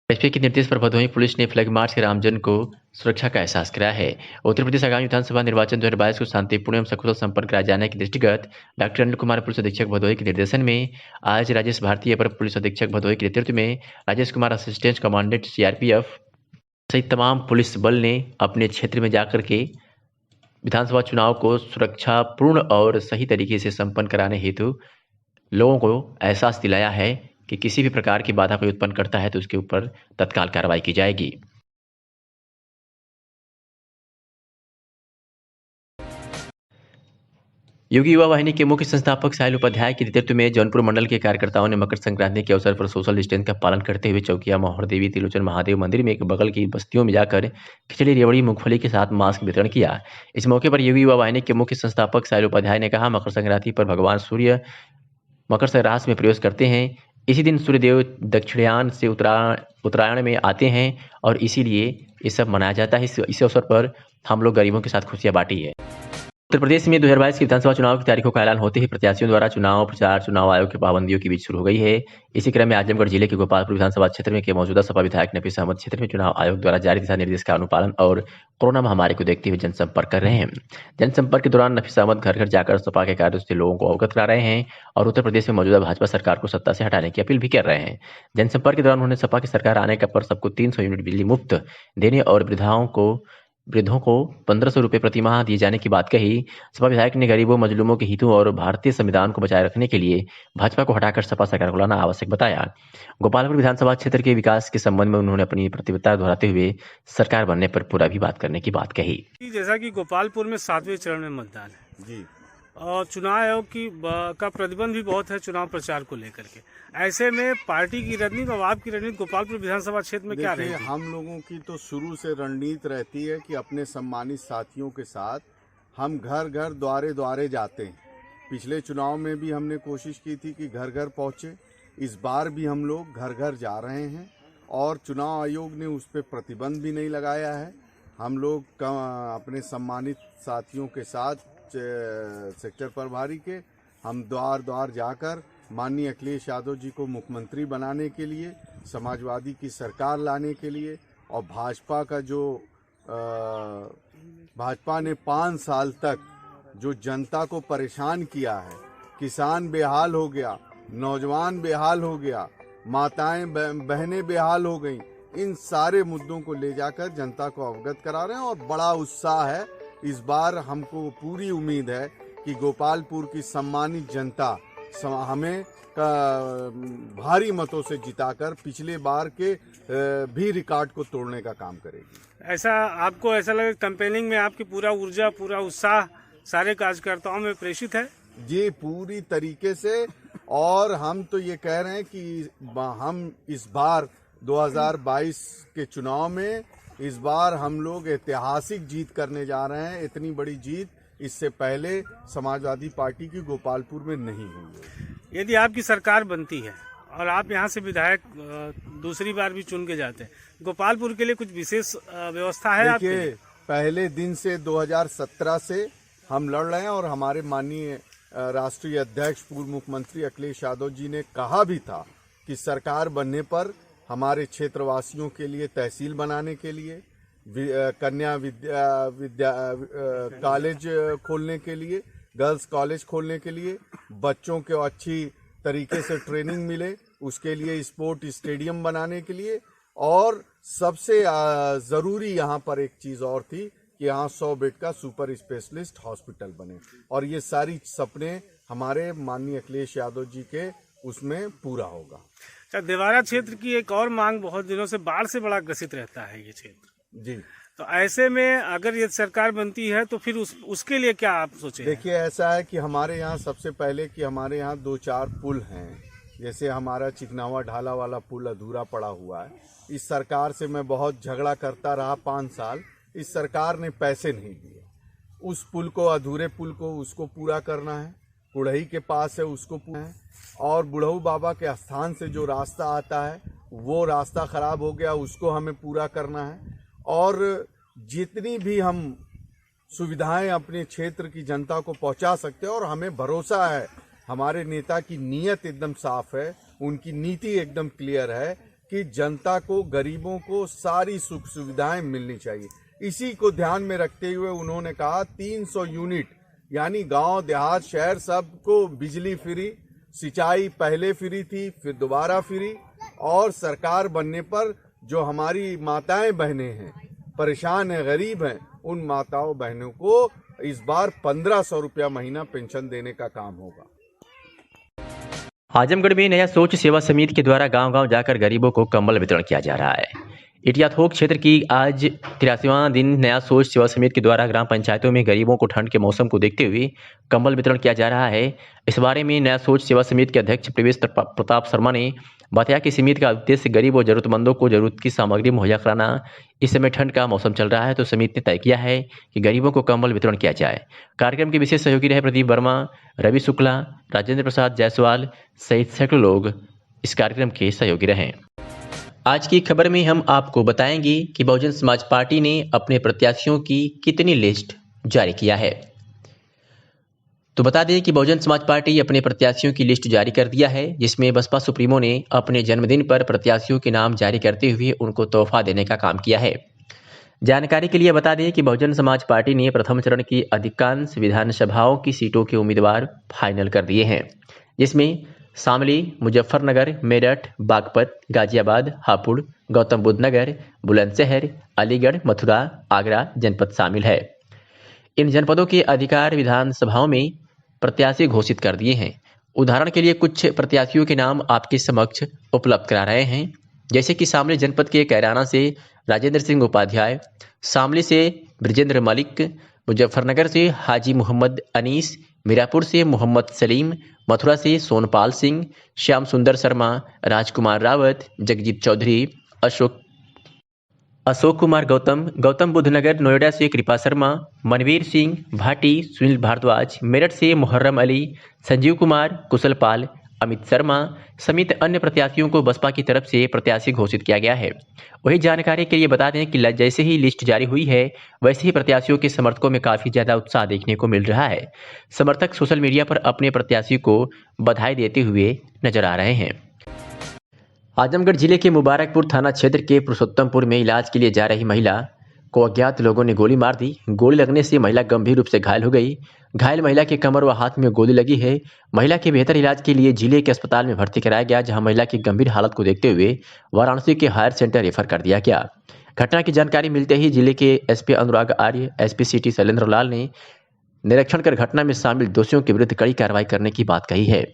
एसपी के निर्देश पर भदोही पुलिस ने फ्लैग मार्च के रामजन को सुरक्षा का एहसास कराया है। उत्तर प्रदेश आगामी विधानसभा निर्वाचन 2022 को शांतिपूर्ण एवं सकुशल संपन्न कराए जाने के दृष्टिगत डॉक्टर अनिल कुमार पुलिस अधीक्षक भदोही के निर्देशन में आज राजेश भारती अपर पुलिस अधीक्षक भदोही के नेतृत्व में Rajesh Kumar assistant commandant CRPF सहित तमाम पुलिस बल ने अपने क्षेत्र में जाकर के विधानसभा चुनाव को सुरक्षापूर्ण और सही तरीके से संपन्न कराने हेतु लोगों को एहसास दिलाया है कि किसी भी प्रकार की बाधा कोई उत्पन्न करता है तो उसके ऊपर तत्काल कार्रवाई की जाएगी। योगी युवा वाहिनी के मुख्य संस्थापक साहिल उपाध्याय के नेतृत्व में जौनपुर मंडल के कार्यकर्ताओं ने मकर संक्रांति के अवसर पर सोशल डिस्टेंस का पालन करते हुए चौकिया मोहर देवी त्रिलोचन महादेव मंदिर में एक बगल की बस्तियों में जाकर खिचड़ी, रेवड़ी, मूंगफली के साथ मास्क वितरण किया। इस मौके पर योगी युवा वाहिनी के मुख्य संस्थापक साहिल उपाध्याय ने कहा, मकर संक्रांति पर भगवान सूर्य मकर संक्रांति में प्रवेश करते हैं। इसी दिन सूर्यदेव दक्षिणायन से उत्तरायण में आते हैं और इसीलिए ये सब मनाया जाता है। इस अवसर पर हम लोग गरीबों के साथ खुशियां बांटी है। उत्तर प्रदेश में 2022 के विधानसभा चुनाव की तारीखों का ऐलान होते ही प्रत्याशियों द्वारा चुनाव प्रचार चुनाव आयोग की पाबंदियों के बीच शुरू हो गई है। इसी क्रम में आजमगढ़ जिले के गोपालपुर विधानसभा क्षेत्र में के मौजूदा सपा विधायक नफीस अहमद क्षेत्र में चुनाव आयोग द्वारा जारी दिशा निर्देश का अनुपालन और कोरोना महामारी को देखते हुए जनसंपर्क कर रहे हैं। जनसंपर्क के दौरान नफीस अहमद घर घर जाकर सपा के कार्यों से लोगों को अवगत करा रहे हैं और उत्तर प्रदेश में मौजूदा भाजपा सरकार को सत्ता से हटाने की अपील भी कर रहे हैं। जनसंपर्क के दौरान उन्होंने सपा की सरकार आने पर सबको 300 यूनिट बिजली मुफ्त देने और वृद्धों को 1500 रुपये प्रति माह दिए जाने की बात कही। सपा विधायक ने गरीबों मजलूमों के हितों और भारतीय संविधान को बचाए रखने के लिए भाजपा को हटाकर सपा सरकार को लाना आवश्यक बताया। गोपालपुर विधानसभा क्षेत्र के विकास के संबंध में उन्होंने अपनी प्रतिबद्धता दोहराते हुए सरकार बनने पर पूरा भी बात करने की बात कही। जैसा कि गोपालपुर में 7वें चरण में मतदान है जी, और चुनाव आयोग का प्रतिबंध भी बहुत है चुनाव प्रचार को लेकर के। ऐसे में पार्टी की रणनीति और आपकी रणनीति गोपालपुर विधानसभा क्षेत्र में क्या रहेगी? हम लोगों की तो शुरू से रणनीति रहती है कि अपने सम्मानित साथियों के साथ हम घर घर द्वारे द्वारे जाते हैं। पिछले चुनाव में भी हमने कोशिश की थी कि घर घर पहुँचे, इस बार भी हम लोग घर घर जा रहे हैं और चुनाव आयोग ने उस पर प्रतिबंध भी नहीं लगाया है। हम लोग अपने सम्मानित साथियों के साथ सेक्टर प्रभारी के हम द्वार द्वार जाकर माननीय अखिलेश यादव जी को मुख्यमंत्री बनाने के लिए, समाजवादी की सरकार लाने के लिए और भाजपा का जो भाजपा ने 5 साल तक जो जनता को परेशान किया है, किसान बेहाल हो गया, नौजवान बेहाल हो गया, माताएं बहनें बेहाल हो गईं, इन सारे मुद्दों को ले जाकर जनता को अवगत करा रहे हैं और बड़ा उत्साह है। इस बार हमको पूरी उम्मीद है कि गोपालपुर की सम्मानित जनता हमें भारी मतों से जिताकर पिछले बार के भी रिकॉर्ड को तोड़ने का काम करेगी। ऐसा आपको ऐसा लगे कैंपेनिंग में आपकी पूरा ऊर्जा पूरा उत्साह सारे कार्यकर्ताओं में प्रेषित है? जी पूरी तरीके से, और हम तो ये कह रहे हैं कि हम इस बार 2022 के चुनाव में इस बार हम लोग ऐतिहासिक जीत करने जा रहे हैं। इतनी बड़ी जीत इससे पहले समाजवादी पार्टी की गोपालपुर में नहीं हुई है। यदि आपकी सरकार बनती है और आप यहां से विधायक दूसरी बार भी चुन के जाते हैं, गोपालपुर के लिए कुछ विशेष व्यवस्था है आपके? देखिए, पहले दिन से 2017 से हम लड़ रहे हैं और हमारे माननीय राष्ट्रीय अध्यक्ष पूर्व मुख्यमंत्री अखिलेश यादव जी ने कहा भी था कि सरकार बनने पर हमारे क्षेत्रवासियों के लिए तहसील बनाने के लिए, कन्या विद्या कॉलेज खोलने के लिए, गर्ल्स कॉलेज खोलने के लिए, बच्चों को अच्छी तरीके से ट्रेनिंग मिले उसके लिए स्पोर्ट स्टेडियम बनाने के लिए, और सबसे ज़रूरी यहाँ पर एक चीज़ और थी कि यहाँ 100 बेड का सुपर स्पेशलिस्ट हॉस्पिटल बने, और ये सारी सपने हमारे माननीय अखिलेश यादव जी के उसमें पूरा होगा। अच्छा, देवारा क्षेत्र की एक और मांग बहुत दिनों से बाढ़ से बड़ा ग्रसित रहता है ये क्षेत्र जी, तो ऐसे में अगर ये सरकार बनती है तो फिर उसके लिए क्या आप सोचे? देखिए, ऐसा है कि हमारे यहाँ सबसे पहले कि हमारे यहाँ 2-4 पुल हैं। जैसे हमारा चिकनावा ढाला वाला पुल अधूरा पड़ा हुआ है। इस सरकार से मैं बहुत झगड़ा करता रहा 5 साल, इस सरकार ने पैसे नहीं दिए। उस पुल को, अधूरे पुल को, उसको पूरा करना है। कुड़ही के पास है, उसको पूरा है, और बुढ़ऊ बाबा के स्थान से जो रास्ता आता है वो रास्ता खराब हो गया, उसको हमें पूरा करना है। और जितनी भी हम सुविधाएं अपने क्षेत्र की जनता को पहुंचा सकते हैं, और हमें भरोसा है हमारे नेता की नीयत एकदम साफ है, उनकी नीति एकदम क्लियर है कि जनता को, गरीबों को सारी सुख सुविधाएं मिलनी चाहिए। इसी को ध्यान में रखते हुए उन्होंने कहा 300 यूनिट, यानी गांव देहात शहर सबको बिजली फ्री, सिंचाई पहले फ्री थी फिर दोबारा फ्री, और सरकार बनने पर जो हमारी माताएं बहनें हैं, परेशान हैं, गरीब हैं, उन माताओं बहनों को इस बार 1500 रुपया महीना पेंशन देने का काम होगा। आजमगढ़ में नया सोच सेवा समिति के द्वारा गांव-गांव जाकर गरीबों को कंबल वितरण किया जा रहा है। इटियाथोक क्षेत्र की आज 83वां दिन नया सोच सेवा समिति के द्वारा ग्राम पंचायतों में गरीबों को ठंड के मौसम को देखते हुए कंबल वितरण किया जा रहा है। इस बारे में नया सोच सेवा समिति के अध्यक्ष प्रवेश प्रताप शर्मा ने बताया कि समिति का उद्देश्य गरीब और जरूरतमंदों को जरूरत की सामग्री मुहैया कराना। इस समय ठंड का मौसम चल रहा है तो समिति ने तय किया है कि गरीबों को कंबल वितरण किया जाए। कार्यक्रम के विशेष सहयोगी रहे प्रदीप वर्मा, रवि शुक्ला, राजेंद्र प्रसाद जायसवाल सहित सैकड़ों लोग इस कार्यक्रम के सहयोगी रहे। आज की खबर में हम आपको बताएंगे कि बहुजन समाज पार्टी ने अपने प्रत्याशियों की कितनी लिस्ट जारी किया है। तो बता दें कि बहुजन समाज पार्टी अपने प्रत्याशियों की लिस्ट जारी कर दिया है, जिसमें बसपा सुप्रीमो ने अपने जन्मदिन पर प्रत्याशियों के नाम जारी करते हुए उनको तोहफा देने का काम किया है। जानकारी के लिए बता दें कि बहुजन समाज पार्टी ने प्रथम चरण की अधिकांश विधानसभाओं की सीटों के उम्मीदवार फाइनल कर दिए हैं, जिसमें शामली, मुजफ्फरनगर, मेरठ, बागपत, गाजियाबाद, हापुड़, गौतम बुद्ध नगर, बुलंदशहर, अलीगढ़, मथुरा, आगरा जनपद शामिल है। इन जनपदों के अधिकार विधानसभाओं में प्रत्याशी घोषित कर दिए हैं। उदाहरण के लिए कुछ प्रत्याशियों के नाम आपके समक्ष उपलब्ध करा रहे हैं, जैसे कि शामली जनपद के कैराना से राजेंद्र सिंह उपाध्याय, शामली से ब्रिजेंद्र मलिक, मुजफ्फरनगर से हाजी मोहम्मद अनीस, मीरापुर से मोहम्मद सलीम, मथुरा से सोनपाल सिंह, श्याम सुंदर शर्मा, राजकुमार रावत, जगजीत चौधरी, अशोक कुमार गौतम, गौतम बुद्ध नगर नोएडा से कृपा शर्मा, मनवीर सिंह भाटी, सुनील भारद्वाज, मेरठ से मुहर्रम अली, संजीव कुमार, कुशल पाल, अमित शर्मा समेत अन्य प्रत्याशियों को बसपा की तरफ से प्रत्याशी घोषित किया गया है। वही जानकारी के लिए बता दें कि जैसे ही लिस्ट जारी हुई है, वैसे ही प्रत्याशियों के समर्थकों में काफी ज्यादा उत्साह देखने को मिल रहा है। समर्थक सोशल मीडिया पर अपने प्रत्याशी को बधाई देते हुए नजर आ रहे हैं। आजमगढ़ जिले के मुबारकपुर थाना क्षेत्र के पुरुषोत्तमपुर में इलाज के लिए जा रही महिला को अज्ञात लोगों ने गोली मार दी। गोली लगने से महिला गंभीर रूप से घायल हो गई। घायल महिला के कमर व हाथ में गोली लगी है। महिला के बेहतर इलाज के लिए जिले के अस्पताल में भर्ती कराया गया, जहां महिला की गंभीर हालत को देखते हुए वाराणसी के हायर सेंटर रेफर कर दिया गया। घटना की जानकारी मिलते ही जिले के SP Anurag Arya, SP city Shailendra लाल ने निरीक्षण कर घटना में शामिल दोषियों के विरुद्ध कड़ी कार्रवाई करने की बात कही है।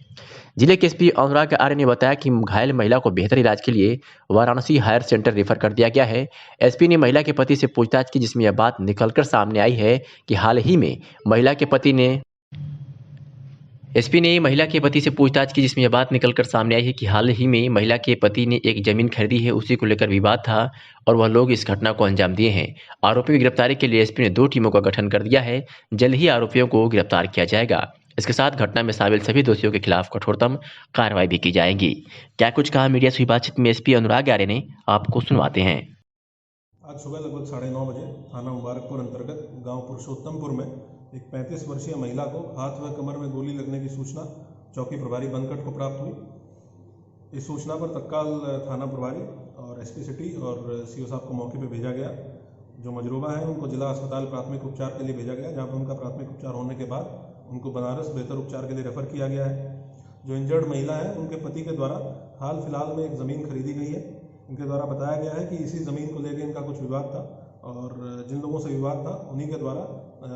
जिले के एसपी अनुराग आर्य ने बताया कि घायल महिला को बेहतर इलाज के लिए वाराणसी हायर सेंटर रेफर कर दिया गया है। एसपी ने महिला के पति से पूछताछ की, जिसमें यह बात निकलकर सामने आई है कि हाल ही में महिला के पति ने एक जमीन खरीदी है, उसी को लेकर विवाद था और वह लोग इस घटना को अंजाम दिए हैं। आरोपियों की गिरफ्तारी के लिए एसपी ने 2 टीमों का गठन कर दिया है। जल्द ही आरोपियों को गिरफ्तार किया जाएगा। इसके साथ घटना में शामिल सभी दोषियों के खिलाफ कठोरतम कार्रवाई भी की जाएगी। क्या कुछ कहा मीडिया से हुई बातचीत में एसपी अनुराग आर्य ने, आपको सुनवाते हैं। आज सुबह लगभग 9:30 बजे थाना मुबारकपुर अंतर्गत गांव पुरुषोत्तमपुर में एक 35 वर्षीय महिला को हाथ व कमर में गोली लगने की सूचना चौकी प्रभारी बनकट को प्राप्त हुई। इस सूचना पर तत्काल थाना प्रभारी और एसपी सिटी और सीओ साहब को मौके पर भेजा गया। जो मजरूबा है उनको जिला अस्पताल प्राथमिक उपचार के लिए भेजा गया, जहाँ पर उनका प्राथमिक उपचार होने के बाद उनको बनारस बेहतर उपचार के लिए रेफर किया गया है। जो इंजर्ड महिला है उनके पति के द्वारा हाल फिलहाल में एक ज़मीन खरीदी गई है। इनके द्वारा बताया गया है कि इसी ज़मीन को लेकर इनका कुछ विवाद था और जिन लोगों से विवाद था उन्हीं के द्वारा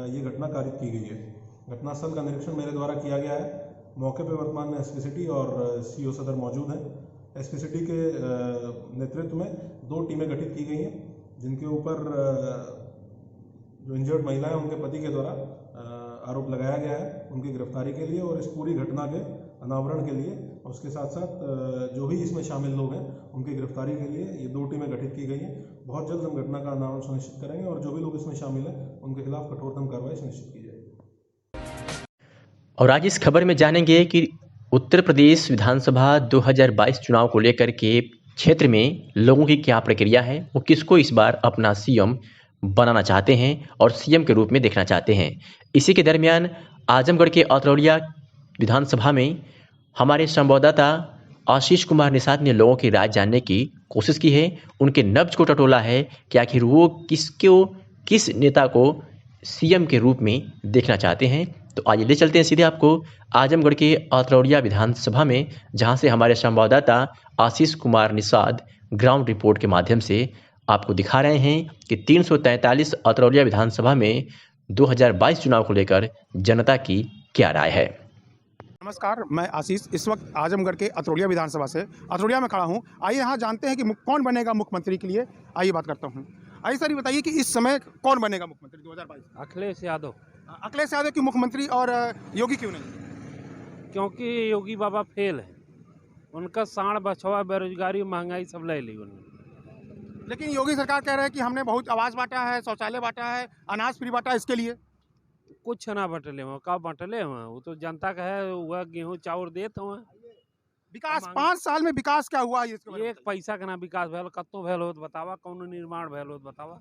ये घटना कारित की गई है। घटनास्थल का निरीक्षण मेरे द्वारा किया गया है। मौके पर वर्तमान में एसपी सिटी और सीओ सदर मौजूद हैं। एसपी सिटी के नेतृत्व में 2 टीमें गठित की गई हैं, जिनके ऊपर जो इंजर्ड महिला है उनके पति के द्वारा आरोप लगाया गया है उनकी गिरफ्तारी के लिए और इस पूरी घटना के अनावरण के लिए, और उसके साथ साथ जो भी इसमें शामिल लोग हैं उनकी गिरफ्तारी के लिए ये 2 टीमें गठित की गई हैं। बहुत जल्द हम घटना का अनावरण सुनिश्चित करेंगे और जो भी लोग इसमें शामिल हैं उनके खिलाफ कठोरतम कार्रवाई सुनिश्चित की जाएगी। और आज इस खबर में जानेंगे कि उत्तर प्रदेश विधानसभा 2022 चुनाव को लेकर के क्षेत्र में लोगों की क्या प्रक्रिया है, वो किसको इस बार अपना सीएम बनाना चाहते हैं और सीएम के रूप में देखना चाहते हैं। इसी के दरमियान आजमगढ़ के अतरौलिया विधानसभा में हमारे संवाददाता आशीष कुमार निषाद ने लोगों की राय जानने की कोशिश की है। उनके नब्ज को टटोला है कि आखिर वो किस नेता को सीएम के रूप में देखना चाहते हैं। तो आइए ले चलते हैं सीधे आपको आजमगढ़ के अतरौलिया विधानसभा में, जहां से हमारे संवाददाता आशीष कुमार निषाद ग्राउंड रिपोर्ट के माध्यम से आपको दिखा रहे हैं कि 343 अतरौलिया विधानसभा में 2022 चुनाव को लेकर जनता की क्या राय है। नमस्कार, मैं आशीष इस वक्त आजमगढ़ के अतरौलिया विधानसभा से अतरौलिया में खड़ा हूं। आइए यहाँ जानते हैं कि कौन बनेगा मुख्यमंत्री के लिए। आइए बात करता हूं। आइए सर, ये बताइए कि इस समय कौन बनेगा मुख्यमंत्री 2022? अखिलेश यादव। अखिलेश यादव की मुख्यमंत्री और योगी क्यों नहीं? क्योंकि योगी बाबा फेल है। उनका साढ़ बछवा बेरोजगारी महंगाई सब ले ली उन्होंने। लेकिन योगी सरकार कह रहे हैं कि हमने बहुत आवास बांटा है, शौचालय बांटा है, अनाज फ्री बांटा है। इसके लिए कुछ ना बटले हुआ, कब बटले हुआ, वो तो जनता का है। वह गेहूँ चाउर देते हुआ। विकास 5 साल में विकास क्या हुआ? एक पैसा का ना विकास भेल, कतो भेल हो बतावा, कौन निर्माण भेल हो बतावा।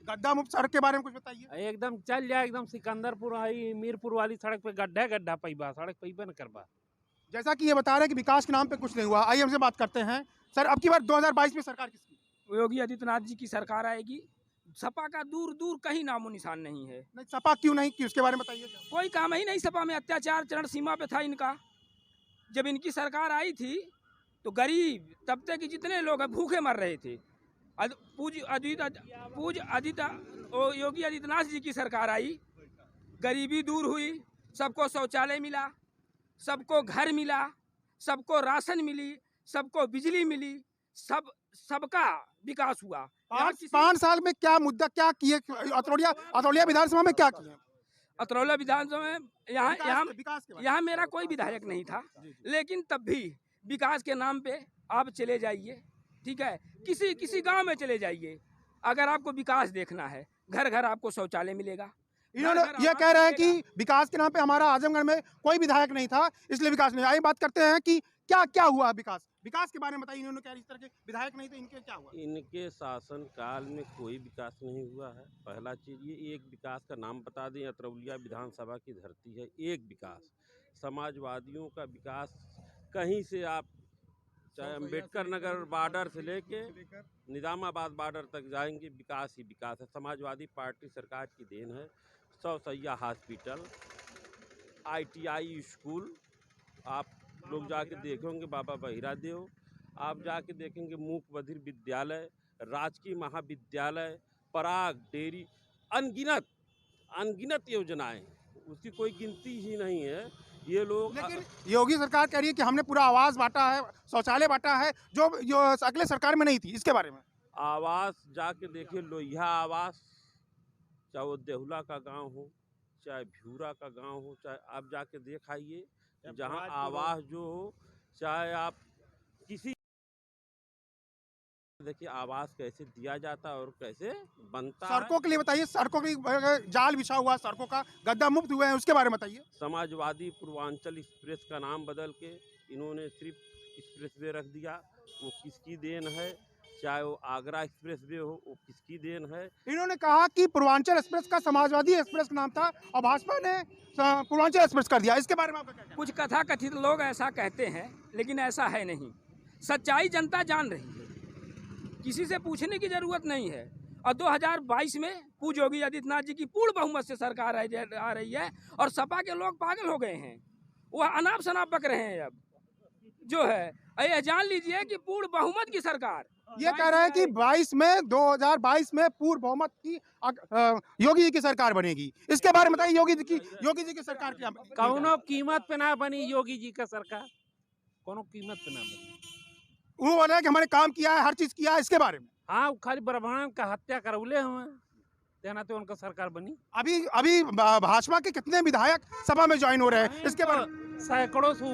गड्ढा मुक्त सड़क के बारे में कुछ बताइए। एकदम चल जाए, एकदम सिकंदरपुर आई मीरपुर वाली सड़क पे गड्ढा गड्ढा पैबा, सड़क पैबा न करबा। जैसा कि ये बता रहे हैं कि विकास के नाम पे कुछ नहीं हुआ, आइए हमसे बात करते हैं। सर, अब की बार 2022 में सरकार किसकी? योगी आदित्यनाथ जी की सरकार आएगी। सपा का दूर दूर कहीं नामो निशान नहीं है। नहीं, सपा क्यों नहीं की, उसके बारे में बताइए। कोई काम ही नहीं सपा में, अत्याचार चरण सीमा पे था इनका। जब इनकी सरकार आई थी तो गरीब तबके के जितने लोग हैं भूखे मर रहे थे। योगी आदित्यनाथ जी की सरकार आई, गरीबी दूर हुई, सबको शौचालय मिला, सबको घर मिला, सबको राशन मिली, सबको बिजली मिली, सबका विकास हुआ। 5 साल में क्या मुद्दा क्या किए अतरौलिया विधानसभा में, क्या किए? अतरौलिया विधानसभा में यहाँ मेरा कोई विधायक नहीं था, लेकिन तब भी विकास के नाम पे आप चले जाइए, ठीक है, किसी गांव में चले जाइए, अगर आपको विकास देखना है, घर घर आपको शौचालय मिलेगा। इन्होंने ये कह रहे हैं कि विकास के नाम पे हमारा आजमगढ़ में कोई विधायक नहीं था, इसलिए विकास नहीं। आइए बात करते हैं कि क्या क्या हुआ विकास के बारे में बताइए। इन्होंने क्या इस तरह के विधायक नहीं थे, इनके क्या हुआ? इनके शासन काल में कोई विकास नहीं हुआ है। पहला चीज ये एक विकास का नाम बता दें, अतरौलिया विधानसभा की धरती है, एक विकास। समाजवादियों का विकास कहीं से आप चाहे अम्बेडकर नगर बॉर्डर से लेके निजामाबाद बॉर्डर तक जाएंगे, विकास ही विकास है। समाजवादी पार्टी सरकार की देन है। 100 सैया हॉस्पिटल, ITI स्कूल, आप लोग जाके देखेंगे, बाबा बहिरा देव, आप जाके देखेंगे मूक बधिर विद्यालय, राजकीय महाविद्यालय, पराग डेयरी, अनगिनत योजनाएं, उसकी कोई गिनती ही नहीं है। ये लोग, लेकिन योगी सरकार कह रही है कि हमने पूरा आवास बांटा है, शौचालय बांटा है, जो अगले सरकार में नहीं थी। इसके बारे में आवास जाके देखिए, लोहिया आवास, चाहे वो देहुला का गांव हो, चाहे भ्यूरा का गांव हो, चाहे आप जाके देख आइए, जहां आवास जो हो, चाहे आप किसी, देखिए आवास कैसे दिया जाता है और कैसे बनता है। सड़कों के लिए बताइए, सड़कों की जाल बिछा हुआ, सड़कों का गड्ढा मुक्त हुए हैं, उसके बारे में बताइए। समाजवादी पूर्वांचल एक्सप्रेस का नाम बदल के इन्होंने सिर्फ एक्सप्रेस वे रख दिया। वो किसकी देन है? चाहे वो आगरा एक्सप्रेस वे हो, वो किसकी देन है? इन्होंने कहा कि पूर्वांचल एक्सप्रेस का समाजवादी एक्सप्रेस का नाम था और भाजपा ने पूर्वांचल एक्सप्रेस कर दिया। इसके बारे में आपका क्या कहना है? कुछ कथा कथित लोग ऐसा कहते हैं, लेकिन ऐसा है नहीं। सच्चाई जनता जान रही है, किसी से पूछने की जरूरत नहीं है। और 2022 में पूज्य योगी आदित्यनाथ जी की पूर्ण बहुमत से सरकार आ रही है और सपा के लोग पागल हो गए हैं, वह अनाप शनाप बक रहे हैं। अब जो है यह जान लीजिए कि पूर्ण बहुमत की सरकार, ये कह रहे हैं कि 2022 में पूर्ण बहुमत की योगी जी की सरकार बनेगी। इसके बारे में बताइए, योगी जी की सरकार क्या? कौनो कीमत पे ना बनी योगी जी का सरकार, कोनो कीमत पे ना बनी। वो बोल रहे हैं कि हमने काम किया है, हर चीज किया है। इसके बारे में हाँ, खाली ब्राह्मण का हत्या करौले हुए देना तो उनका सरकार बनी। अभी भाजपा के कितने विधायक सभा में ज्वाइन हो रहे हैं? इसके बारे में सैकड़ों से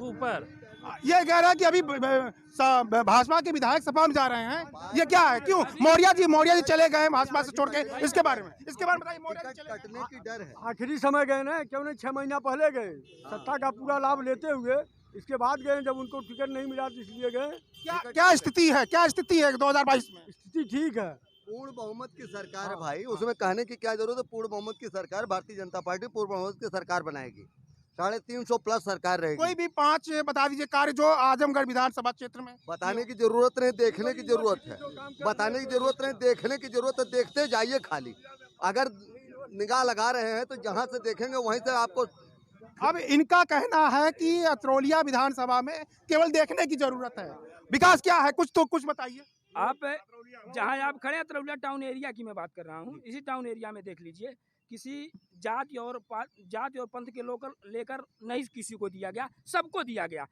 ऊपर। ये कह रहा है कि अभी भाजपा के विधायक सभा में जा रहे हैं, ये क्या है? क्यों? मौर्या जी चले गए भाजपा से छोड़ के। इसके बारे में बताइए। मौर्या जी कटने की डर है। आखिरी समय गए ना, क्यों नहीं 6 महीना पहले गए, सत्ता का पूरा लाभ लेते हुए। इसके बाद गए जब उनको टिकट नहीं मिला तो इसलिए गए। क्या स्थिति है 2022 में? स्थिति ठीक है। पूर्ण बहुमत की सरकार है भाई, उसमें कहने की क्या जरूरत है। पूर्ण बहुमत की सरकार, भारतीय जनता पार्टी पूर्ण बहुमत की सरकार बनाएगी। 350+ सरकार रहेगी। कोई भी 5 बता दीजिए कार्य जो आजमगढ़ विधानसभा क्षेत्र में। बताने की जरूरत नहीं, देखने की जरूरत है। बताने की जरूरत नहीं, देखने की जरूरत है। देखते जाइए खाली, अगर निगाह लगा रहे हैं तो जहाँ से देखेंगे वहीं से आपको। अब इनका कहना है कि अतरौलिया विधानसभा में केवल देखने की जरूरत है, विकास क्या है कुछ बताइए। आप जहां आप खड़े अतरौलिया टाउन एरिया की मैं बात कर रहा हूं, इसी टाउन एरिया में देख लीजिए, किसी जाति और पंथ के लोग लेकर नहीं किसी को दिया गया, सबको दिया गया।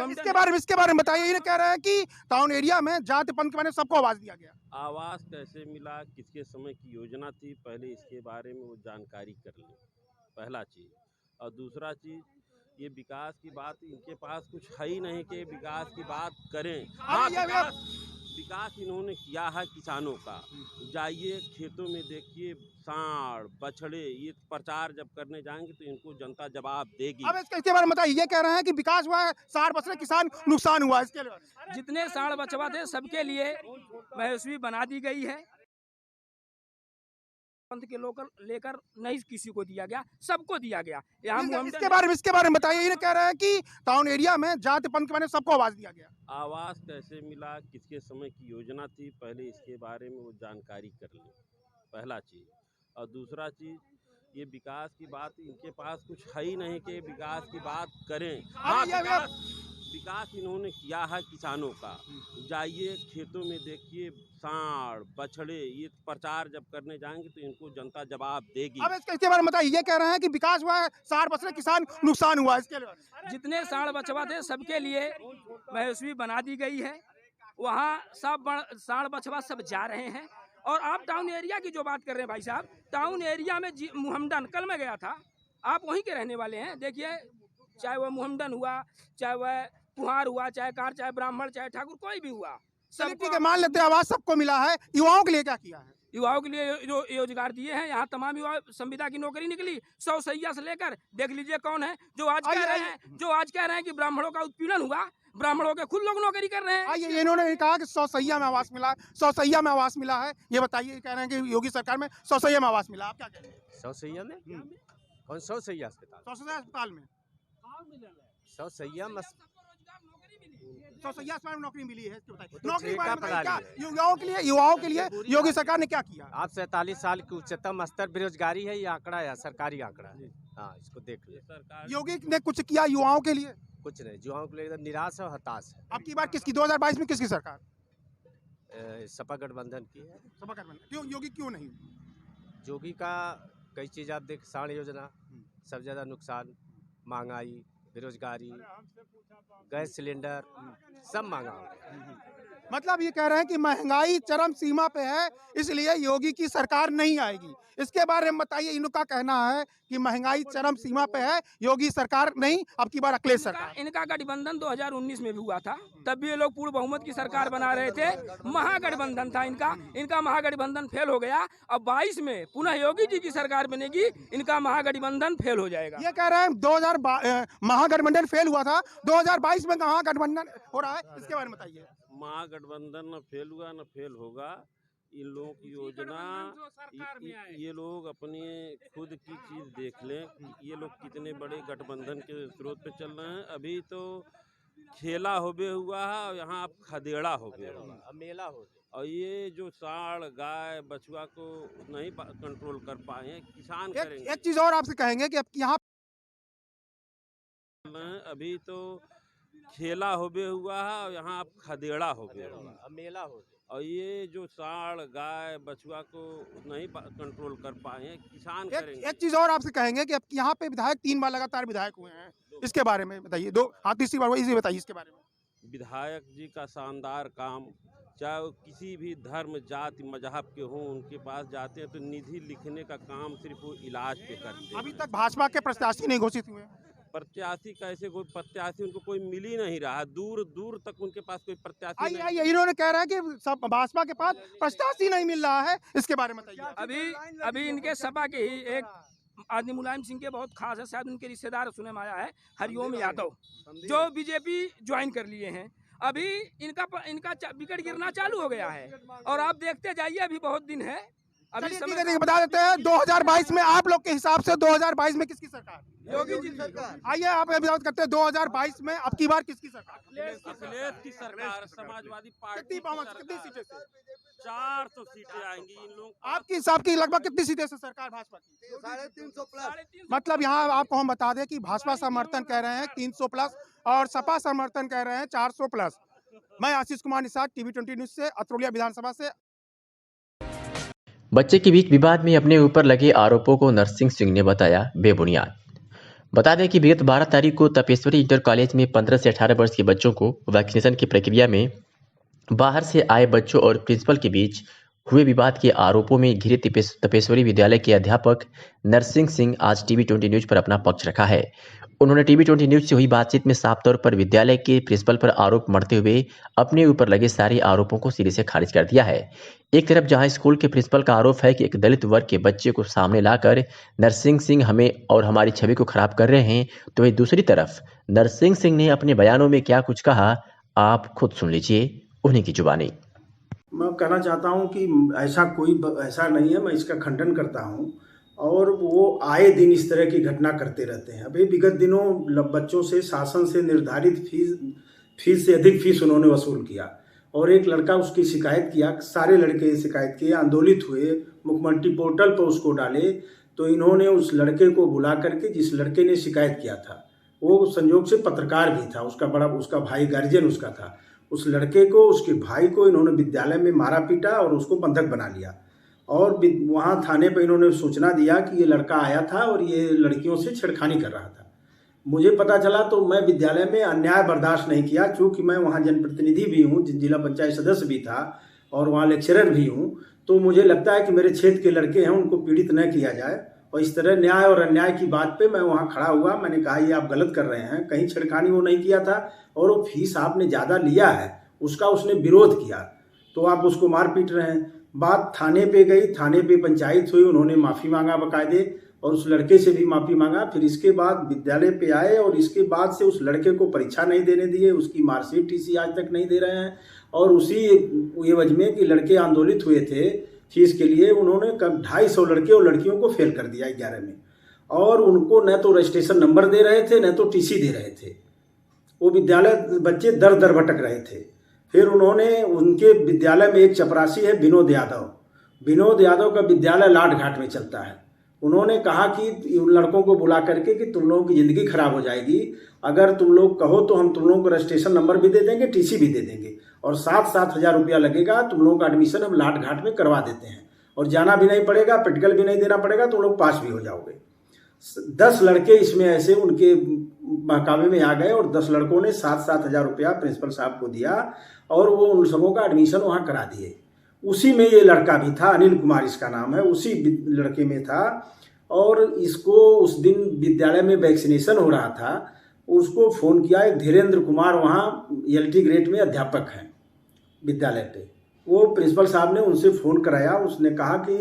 इसके बारे में बताइए। ये कह रहे हैं कि टाउन एरिया में जाति पंथ के बारे में सबको आवाज दिया गया। आवास कैसे मिला, किसके समय की योजना थी, पहले इसके बारे में वो जानकारी कर लें, पहला चीज। और दूसरा चीज, ये विकास की बात इनके पास कुछ है ही नहीं कि विकास की बात करें। हाँ, विकास इन्होंने किया है किसानों का। जाइए खेतों में देखिए, सांड बछड़े, ये प्रचार जब करने जाएंगे तो इनको जनता जवाब देगी। अब इसके बारे में बताइए, ये कह रहे हैं कि विकास हुआ है, सांड बछड़े किसान नुकसान हुआ है, इसके लिए जितने सांड बछवा थे सबके लिए महसूसी बना दी गई है। पंथ के लोकल लेकर नहीं किसी को दिया गया, सबको दिया गया। इसके बारे में बताइए। ये कह रहे हैं कि टाउन एरिया में जाति पंथ के बारे में सबको आवाज दिया गया। आवास कैसे मिला, किसके समय की योजना थी, पहले इसके बारे में वो जानकारी कर लें, पहला चीज़। और दूसरा चीज़, ये विकास की बात इनके पास कुछ है ही नहीं कि विकास की बात करें। हाँ, विकास इन्होंने किया है किसानों का। जाइए खेतों में देखिए, सांड बछड़े, ये प्रचार जब करने जाएंगे तो इनको जनता जवाब देगी। अब इसके बारे में बताइए। ये कह रहे हैं कि विकास हुआ है, सांड बछड़े किसान नुकसान हुआ है, इसके लिए जितने सांड बछवा थे सबके लिए महसूसी बना दी गई है। वहाँ सब सांड बछवा सब जा रहे हैं। और आप टाउन एरिया की जो बात कर रहे हैं भाई साहब, टाउन एरिया में मुहम्मदन, कल मैं गया था, आप वहीं के रहने वाले हैं, देखिए चाहे वह मुहम्मदन हुआ, चाहे वह कुहार हुआ, चाहे कार, चाहे ब्राह्मण, चाहे ठाकुर, कोई भी हुआ, सब ठीक है, मान लेते हैं आवाज सबको मिला है। युवाओं के लिए क्या किया है? युवाओं के लिए जो रोजगार दिए हैं, यहाँ तमाम युवा संविदा की नौकरी निकली। 100 सैया से लेकर देख लीजिए कौन है जो आज कह रहे हैं कि ब्राह्मणों का उत्पीड़न हुआ, ब्राह्मणों के खुद लोग नौकरी कर रहे हैं। आइए, इन्होंने कहा कि 100 सैया में आवास मिला है, 100 सैया में आवास मिला है। ये बताइए, कह रहे हैं कि योगी सरकार में 100 सैया में आवास मिला, आप क्या कह रहे हैं? 100 सैया में कौन? 100 सैया अस्पताल, 100 सैया अस्पताल में 100 सैया में 100 सैया अस्पताल में नौकरी मिली है। नौकरी युवाओं के लिए योगी सरकार ने क्या किया? आप 47 साल की उच्चतम स्तर बेरोजगारी है, ये आंकड़ा है, सरकारी आंकड़ा है। हाँ, इसको देख लीजिए। योगी ने कुछ किया युवाओं के लिए? कुछ नहीं, युवाओं के लिए एकदम निराश और हताश है। अब की बार किसकी 2022 में किसकी सरकार? सपा गठबंधन की है। सपा गठबंधन। क्यों योगी क्यों नहीं? योगी का कई चीज आप देख, सांड योजना, सब ज्यादा नुकसान, महंगाई, बेरोजगारी, गैस सिलेंडर, सब महंगा हो गया। मतलब ये कह रहे हैं कि महंगाई चरम सीमा पे है, इसलिए योगी की सरकार नहीं आएगी। इसके बारे में बताइए। इनका कहना है कि महंगाई चरम सीमा पे है, योगी सरकार नहीं, अब की बार अखिलेश सरकार। इनका गठबंधन 2019 में भी हुआ था, तब भी ये लोग पूर्ण बहुमत की सरकार बना रहे थे। महागठबंधन था इनका महागठबंधन फेल हो गया। अब 22 में पुनः योगी जी की सरकार बनेगी, इनका महागठबंधन फेल हो जाएगा। ये कह रहे हैं 2000 महागठबंधन फेल हुआ था, 2022 में कहाँ गठबंधन हो रहा है, इसके बारे में बताइए। महागठबंधन न फेल हुआ न फेल होगा। इन लोगों की योजना, ये लोग अपने खुद की चीज देख लें, ये लोग कितने बड़े गठबंधन के स्रोत पे चल रहे हैं। अभी तो खेला होबे हुआ है और यहाँ अब खदेड़ा होबे हुआ, मेला हो। और ये जो सांड गाय बछुआ को नहीं कंट्रोल कर पाए हैं, किसान करेंगे। एक चीज और आपसे कहेंगे कि अब यहाँ अभी तो खेला होबे हुआ है और यहाँ अब खदेड़ा होबे हुआ, मेला हो। और ये जो सांड गाय बछुआ को नहीं कंट्रोल कर पाए हैं, किसान करेंगे। एक चीज और आपसे कहेंगे कि अब यहाँ पे विधायक 3 बार लगातार विधायक हुए हैं, इसके बारे में बताइए। तीसरी बार इसे बताइए इसके बारे में। विधायक जी का शानदार काम, चाहे वो किसी भी धर्म जाति मजहब के हों, उनके पास जाते हैं तो निधि लिखने का काम सिर्फ वो इलाज पे करते हैं। अभी तक भाजपा के प्रत्याशी नहीं घोषित हुए। प्रत्याशी कैसे, कोई प्रत्याशी उनको कोई मिल ही नहीं रहा, दूर दूर तक उनके पास कोई प्रत्याशी नहीं। आइए, इन्होंने कह रहा है कि सब भाजपा के पास प्रत्याशी नहीं मिल रहा है, इसके बारे में बताइए। अभी इनके सपा के ही एक आदमी मुलायम सिंह के बहुत खास है, शायद उनके रिश्तेदार सुने में आया है, हरिओम यादव, जो बीजेपी ज्वाइन कर लिए हैं। अभी इनका विकेट गिरना चालू हो गया है और आप देखते जाइए, अभी बहुत दिन है। अभी बता देते हैं 2022 में आप लोग के हिसाब से 2022 में किसकी सरकार? योगी जी की सरकार। आइए आप बात करते हैं 2022 में अब की बार किसकी सरकार? अखिलेश की सरकार, समाजवादी पार्टी। कितनी सीटें से? 400 सीटें आएंगी इन लोग। आपके हिसाब की लगभग कितनी सीटें से सरकार भाजपा की? 350 प्लस। मतलब यहाँ आपको हम बता दें कि भाजपा समर्थन कह रहे हैं 300 प्लस और सपा समर्थन कह रहे हैं 400 प्लस। मैं आशीष कुमार निषाद, TV20 न्यूज से, अतरौलिया विधानसभा से। बच्चे के बीच विवाद में अपने ऊपर लगे आरोपों को नरसिंह सिंह ने बताया बेबुनियाद। बता दें कि विगत 12 तारीख को तपेश्वरी इंटर कॉलेज में 15 से 18 वर्ष के बच्चों को वैक्सीनेशन की प्रक्रिया में बाहर से आए बच्चों और प्रिंसिपल के बीच हुए विवाद के आरोपों में घिरे तपेश्वरी विद्यालय के अध्यापक नरसिंह सिंह आज TV20 न्यूज पर अपना पक्ष रखा है। उन्होंने टीवी20 न्यूज से हुई बातचीत में साफ तौर पर विद्यालय के प्रिंसिपल पर आरोप मढ़ते हुए अपने ऊपर लगे सारे आरोपों को सिरे से खारिज कर दिया है। एक तरफ जहां स्कूल के प्रिंसिपल का आरोप है कि एक दलित वर्ग के बच्चे को सामने लाकर नरसिंह सिंह हमें और हमारी छवि को खराब कर रहे हैं, तो वहीं दूसरी तरफ नरसिंह सिंह ने अपने बयानों में क्या कुछ कहा, आप खुद सुन लीजिए उन्हीं की जुबानी। मैं कहना चाहता हूं कि ऐसा नहीं है, मैं इसका खंडन करता हूं और वो आए दिन इस तरह की घटना करते रहते हैं। अभी विगत दिनों बच्चों से शासन से निर्धारित फीस से अधिक फीस उन्होंने वसूल किया और एक लड़का उसकी शिकायत किया, सारे लड़के शिकायत किए, आंदोलित हुए, मुख्यमंत्री पोर्टल पर उसको डाले, तो इन्होंने उस लड़के को बुला करके, जिस लड़के ने शिकायत किया था वो संयोग से पत्रकार भी था, उसका भाई गार्जियन उसका था, उस लड़के को, उसके भाई को इन्होंने विद्यालय में मारा पीटा और उसको बंधक बना लिया और वहाँ थाने पर इन्होंने सूचना दिया कि ये लड़का आया था और ये लड़कियों से छेड़खानी कर रहा था। मुझे पता चला तो मैं विद्यालय में अन्याय बर्दाश्त नहीं किया, चूँकि मैं वहाँ जनप्रतिनिधि भी हूँ, जिला पंचायत सदस्य भी था और वहाँ लेक्चरर भी हूँ, तो मुझे लगता है कि मेरे क्षेत्र के लड़के हैं उनको पीड़ित न किया जाए। और इस तरह न्याय और अन्याय की बात पे मैं वहाँ खड़ा हुआ, मैंने कहा ये आप गलत कर रहे हैं, कहीं छेड़खानी वो नहीं किया था और वो फीस आपने ज़्यादा लिया है उसका उसने विरोध किया तो आप उसको मार पीट रहे हैं। बात थाने पे गई, थाने पे पंचायत हुई, उन्होंने माफ़ी मांगा बाकायदे और उस लड़के से भी माफ़ी मांगा। फिर इसके बाद विद्यालय पे आए और इसके बाद से उस लड़के को परीक्षा नहीं देने दिए, उसकी मार्कशीट TC आज तक नहीं दे रहे हैं। और उसी एवज में कि लड़के आंदोलित हुए थे फीस के लिए, उन्होंने कब 250 लड़के और लड़कियों को फेल कर दिया 11 में और उनको न तो रजिस्ट्रेशन नंबर दे रहे थे न तो TC दे रहे थे। वो विद्यालय बच्चे दर दर भटक रहे थे। फिर उन्होंने उनके विद्यालय में एक चपरासी है विनोद यादव का विद्यालय लाट घाट में चलता है। उन्होंने कहा कि उन लड़कों को बुला करके कि तुम लोगों की ज़िंदगी खराब हो जाएगी, अगर तुम लोग कहो तो हम तुम लोगों को रजिस्ट्रेशन नंबर भी दे देंगे, TC भी दे देंगे और 7-7 हज़ार रुपया लगेगा, तुम लोगों का एडमिशन हम लाट घाट में करवा देते हैं और जाना भी नहीं पड़ेगा, प्रैक्टिकल भी नहीं देना पड़ेगा, तुम लोग पास भी हो जाओगे। 10 लड़के इसमें ऐसे उनके बहकावे में आ गए और 10 लड़कों ने 7-7 हज़ार रुपया प्रिंसिपल साहब को दिया और वो उन सबों का एडमिशन वहाँ करा दिए। उसी में ये लड़का भी था, अनिल कुमार इसका नाम है, उसी लड़के में था और इसको उस दिन विद्यालय में वैक्सीनेशन हो रहा था, उसको फ़ोन किया एक धीरेन्द्र कुमार, वहाँ LT ग्रेड में अध्यापक हैं विद्यालय पे, वो प्रिंसिपल साहब ने उनसे फ़ोन कराया। उसने कहा कि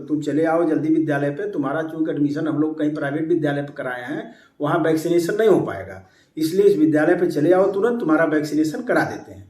तुम चले आओ जल्दी विद्यालय पे, तुम्हारा चूँकि एडमिशन हम लोग कहीं प्राइवेट विद्यालय पे कराए हैं, वहाँ वैक्सीनेशन नहीं हो पाएगा, इसलिए इस विद्यालय पे चले आओ, तुरंत तुम्हारा वैक्सीनेशन करा देते हैं।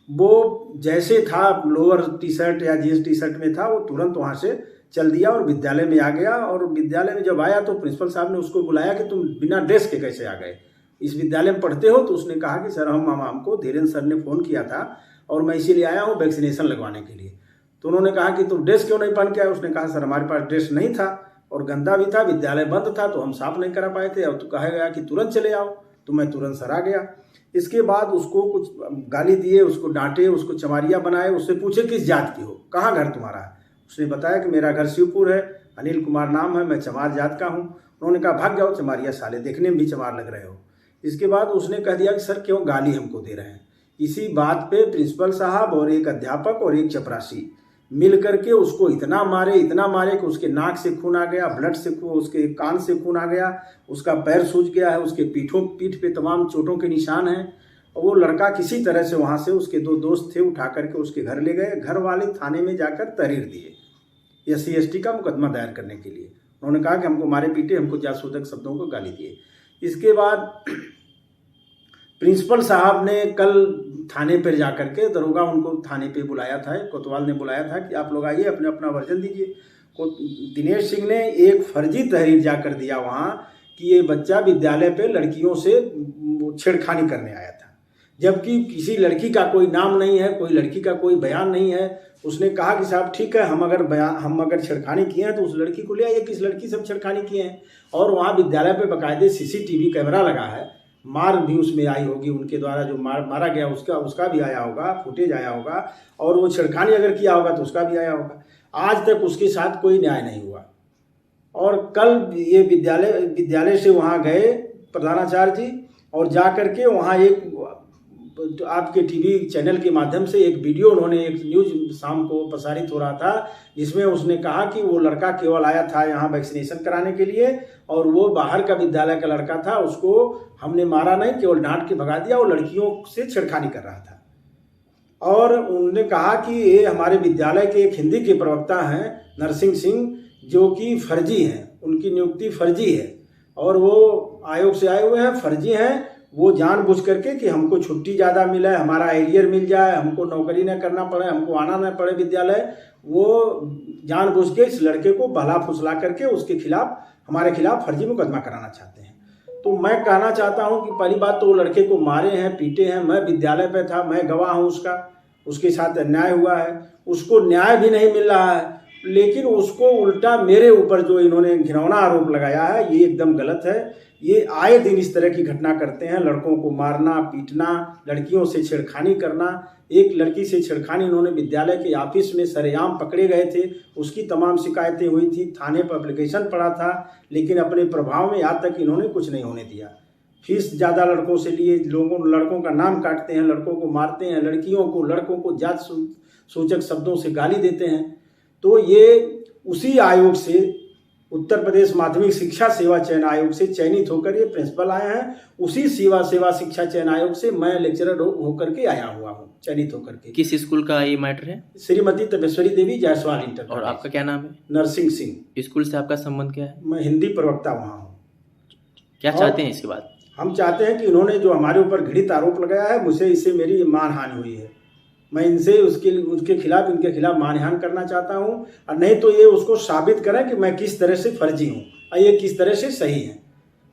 वो जैसे था लोअर टी-शर्ट या जीन्स टी-शर्ट में था, वो तुरंत वहाँ से चल दिया और विद्यालय में आ गया। और विद्यालय में जब आया तो प्रिंसिपल साहब ने उसको बुलाया कि तुम बिना ड्रेस के कैसे आ गए, इस विद्यालय में पढ़ते हो? तो उसने कहा कि सर हमको धीरेन्द्र सर ने फ़ोन किया था और मैं इसीलिए आया हूँ वैक्सीनेशन लगवाने के लिए। तो उन्होंने कहा कि तुम ड्रेस क्यों नहीं पहन के आए? उसने कहा सर हमारे पास ड्रेस नहीं था और गंदा भी था, विद्यालय बंद था तो हम साफ नहीं करा पाए थे, और तो कहा गया कि तुरंत चले आओ, तो मैं तुरंत सर आ गया। इसके बाद उसको कुछ गाली दिए, उसको डांटे, उसको चमारिया बनाए, उससे पूछे किस जात की हो, कहाँ घर तुम्हारा है? उसने बताया कि मेरा घर शिवपुर है, अनिल कुमार नाम है, मैं चमार जात का हूँ। उन्होंने कहा भाग जाओ चमारिया साले, देखने में भी चमार लग रहे हो। इसके बाद उसने कह दिया कि सर क्यों गाली हमको दे रहे हैं। इसी बात पे प्रिंसिपल साहब और एक अध्यापक और एक चपरासी मिल करके उसको इतना मारे कि उसके नाक से खून आ गया, ब्लड से खून, उसके कान से खून आ गया, उसका पैर सूज गया है, उसके पीठ पे तमाम चोटों के निशान हैं। और वो लड़का किसी तरह से वहाँ से, उसके 2 दोस्त थे, उठा करके उसके घर ले गए। घर वाले थाने में जाकर तहरीर दिए SC/ST का मुकदमा दायर करने के लिए। उन्होंने कहा कि हमको मारे पीटे, हमको जासूदक शब्दों को गाली दिए। इसके बाद प्रिंसिपल साहब ने कल थाने पर जा करके, दरोगा उनको थाने पे बुलाया था, कोतवाल ने बुलाया था कि आप लोग आइए अपने अपना वर्जन दीजिए। दिनेश सिंह ने एक फर्जी तहरीर जाकर दिया वहाँ कि ये बच्चा विद्यालय पे लड़कियों से छेड़खानी करने आया था, जबकि किसी लड़की का कोई नाम नहीं है, कोई लड़की का कोई बयान नहीं है। उसने कहा कि साहब ठीक है, हम अगर छेड़खानी किए हैं तो उस लड़की को ले आइए, किस लड़की से छेड़खानी किए हैं। और वहाँ विद्यालय पे बाकायदे CCTV कैमरा लगा है, मार भी उसमें आई होगी, उनके द्वारा जो मारा गया उसका भी आया होगा, फुटेज आया होगा, और वो छेड़खानी अगर किया होगा तो उसका भी आया होगा। आज तक उसके साथ कोई न्याय नहीं हुआ। और कल ये विद्यालय से वहाँ गए प्रधानाचार्य जी, और जा करके वहाँ एक आपके टीवी चैनल के माध्यम से एक वीडियो उन्होंने एक न्यूज शाम को प्रसारित हो रहा था, जिसमें उसने कहा कि वो लड़का केवल आया था यहाँ वैक्सीनेशन कराने के लिए और वो बाहर का विद्यालय का लड़का था, उसको हमने मारा नहीं, केवल डांट के भगा दिया। वो लड़कियों से छेड़खानी कर रहा था। और उन्होंने कहा कि ये हमारे विद्यालय के एक हिंदी के प्रवक्ता हैं नरसिंह सिंह, जो कि फर्जी हैं, उनकी नियुक्ति फर्जी है और वो आयोग से आए हुए हैं, फर्जी हैं। वो जानबूझ करके कि हमको छुट्टी ज़्यादा मिले, हमारा एरियर मिल जाए, हमको नौकरी न करना पड़े, हमको आना न पड़े विद्यालय, वो जानबूझ के इस लड़के को बहला फुसला करके उसके खिलाफ, हमारे खिलाफ फर्जी मुकदमा कराना चाहते हैं। तो मैं कहना चाहता हूं कि पहली बात तो वो लड़के को मारे हैं, पीटे हैं, मैं विद्यालय पे था, मैं गवाह हूं उसका, उसके साथ अन्याय हुआ है, उसको न्याय भी नहीं मिल रहा है, लेकिन उसको उल्टा मेरे ऊपर जो इन्होंने घिनौना आरोप लगाया है ये एकदम गलत है। ये आए दिन इस तरह की घटना करते हैं, लड़कों को मारना, पीटना, लड़कियों से छेड़खानी करना। एक लड़की से छेड़खानी इन्होंने विद्यालय के ऑफिस में सरेआम पकड़े गए थे, उसकी तमाम शिकायतें हुई थी, थाने पर एप्लीकेशन पड़ा था, लेकिन अपने प्रभाव में आज तक इन्होंने कुछ नहीं होने दिया। फीस ज़्यादा लड़कों से लिए, लड़कों का नाम काटते हैं, लड़कों को मारते हैं, लड़कों को जात सूचक शब्दों से गाली देते हैं। तो ये उसी आयोग से, उत्तर प्रदेश माध्यमिक शिक्षा सेवा चयन आयोग से चयनित होकर ये प्रिंसिपल आए हैं। उसी सेवा शिक्षा चयन आयोग से मैं लेक्चरर होकर के आया हुआ हूँ, चयनित होकर के। किस स्कूल का ये मैटर है? श्रीमती तपेश्वरी देवी जायसवाल इंटर। और आपका क्या नाम है? नरसिंह सिंह। स्कूल से आपका संबंध क्या है? मैं हिंदी प्रवक्ता वहाँ हूँ। क्या चाहते हैं इसके बाद? हम चाहते हैं कि इन्होंने जो हमारे ऊपर घृणित आरोप लगाया है, मुझे इससे मेरी मानहानि हुई है, मैं इनसे इनके खिलाफ मानहानि करना चाहता हूं। और नहीं तो ये उसको साबित करें कि मैं किस तरह से फर्जी हूं और ये किस तरह से सही है।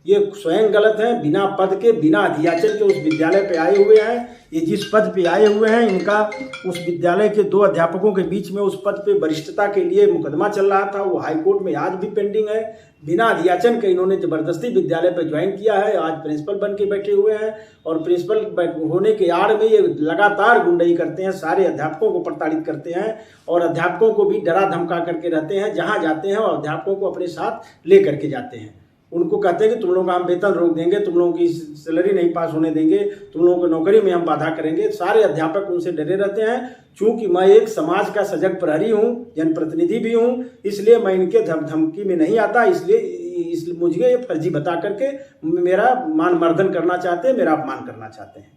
ये स्वयं गलत है, बिना पद के, बिना अध्याचल के उस विद्यालय पे आए हुए हैं। ये जिस पद पे आए हुए हैं, इनका उस विद्यालय के 2 अध्यापकों के बीच में उस पद पे वरिष्ठता के लिए मुकदमा चल रहा था, वो हाईकोर्ट में आज भी पेंडिंग है। बिना अध्याचन के इन्होंने जबरदस्ती विद्यालय पर ज्वाइन किया है, आज प्रिंसिपल बन के बैठे हुए हैं और प्रिंसिपल होने के आड़ में ये लगातार गुंडाई करते हैं, सारे अध्यापकों को प्रताड़ित करते हैं और अध्यापकों को भी डरा धमका करके रहते हैं। जहाँ जाते हैं और अध्यापकों को अपने साथ ले करके जाते हैं, उनको कहते हैं कि तुम लोगों का हम वेतन रोक देंगे, तुम लोगों की सैलरी नहीं पास होने देंगे, तुम लोगों को नौकरी में हम बाधा करेंगे। सारे अध्यापक उनसे डरे रहते हैं। चूंकि मैं एक समाज का सजग प्रहरी हूँ, जनप्रतिनिधि भी हूँ, इसलिए मैं इनके धमकी में नहीं आता। इसलिए मुझे ये फर्जी बता करके मेरा मान मर्दन करना चाहते हैं, मेरा अपमान करना चाहते हैं।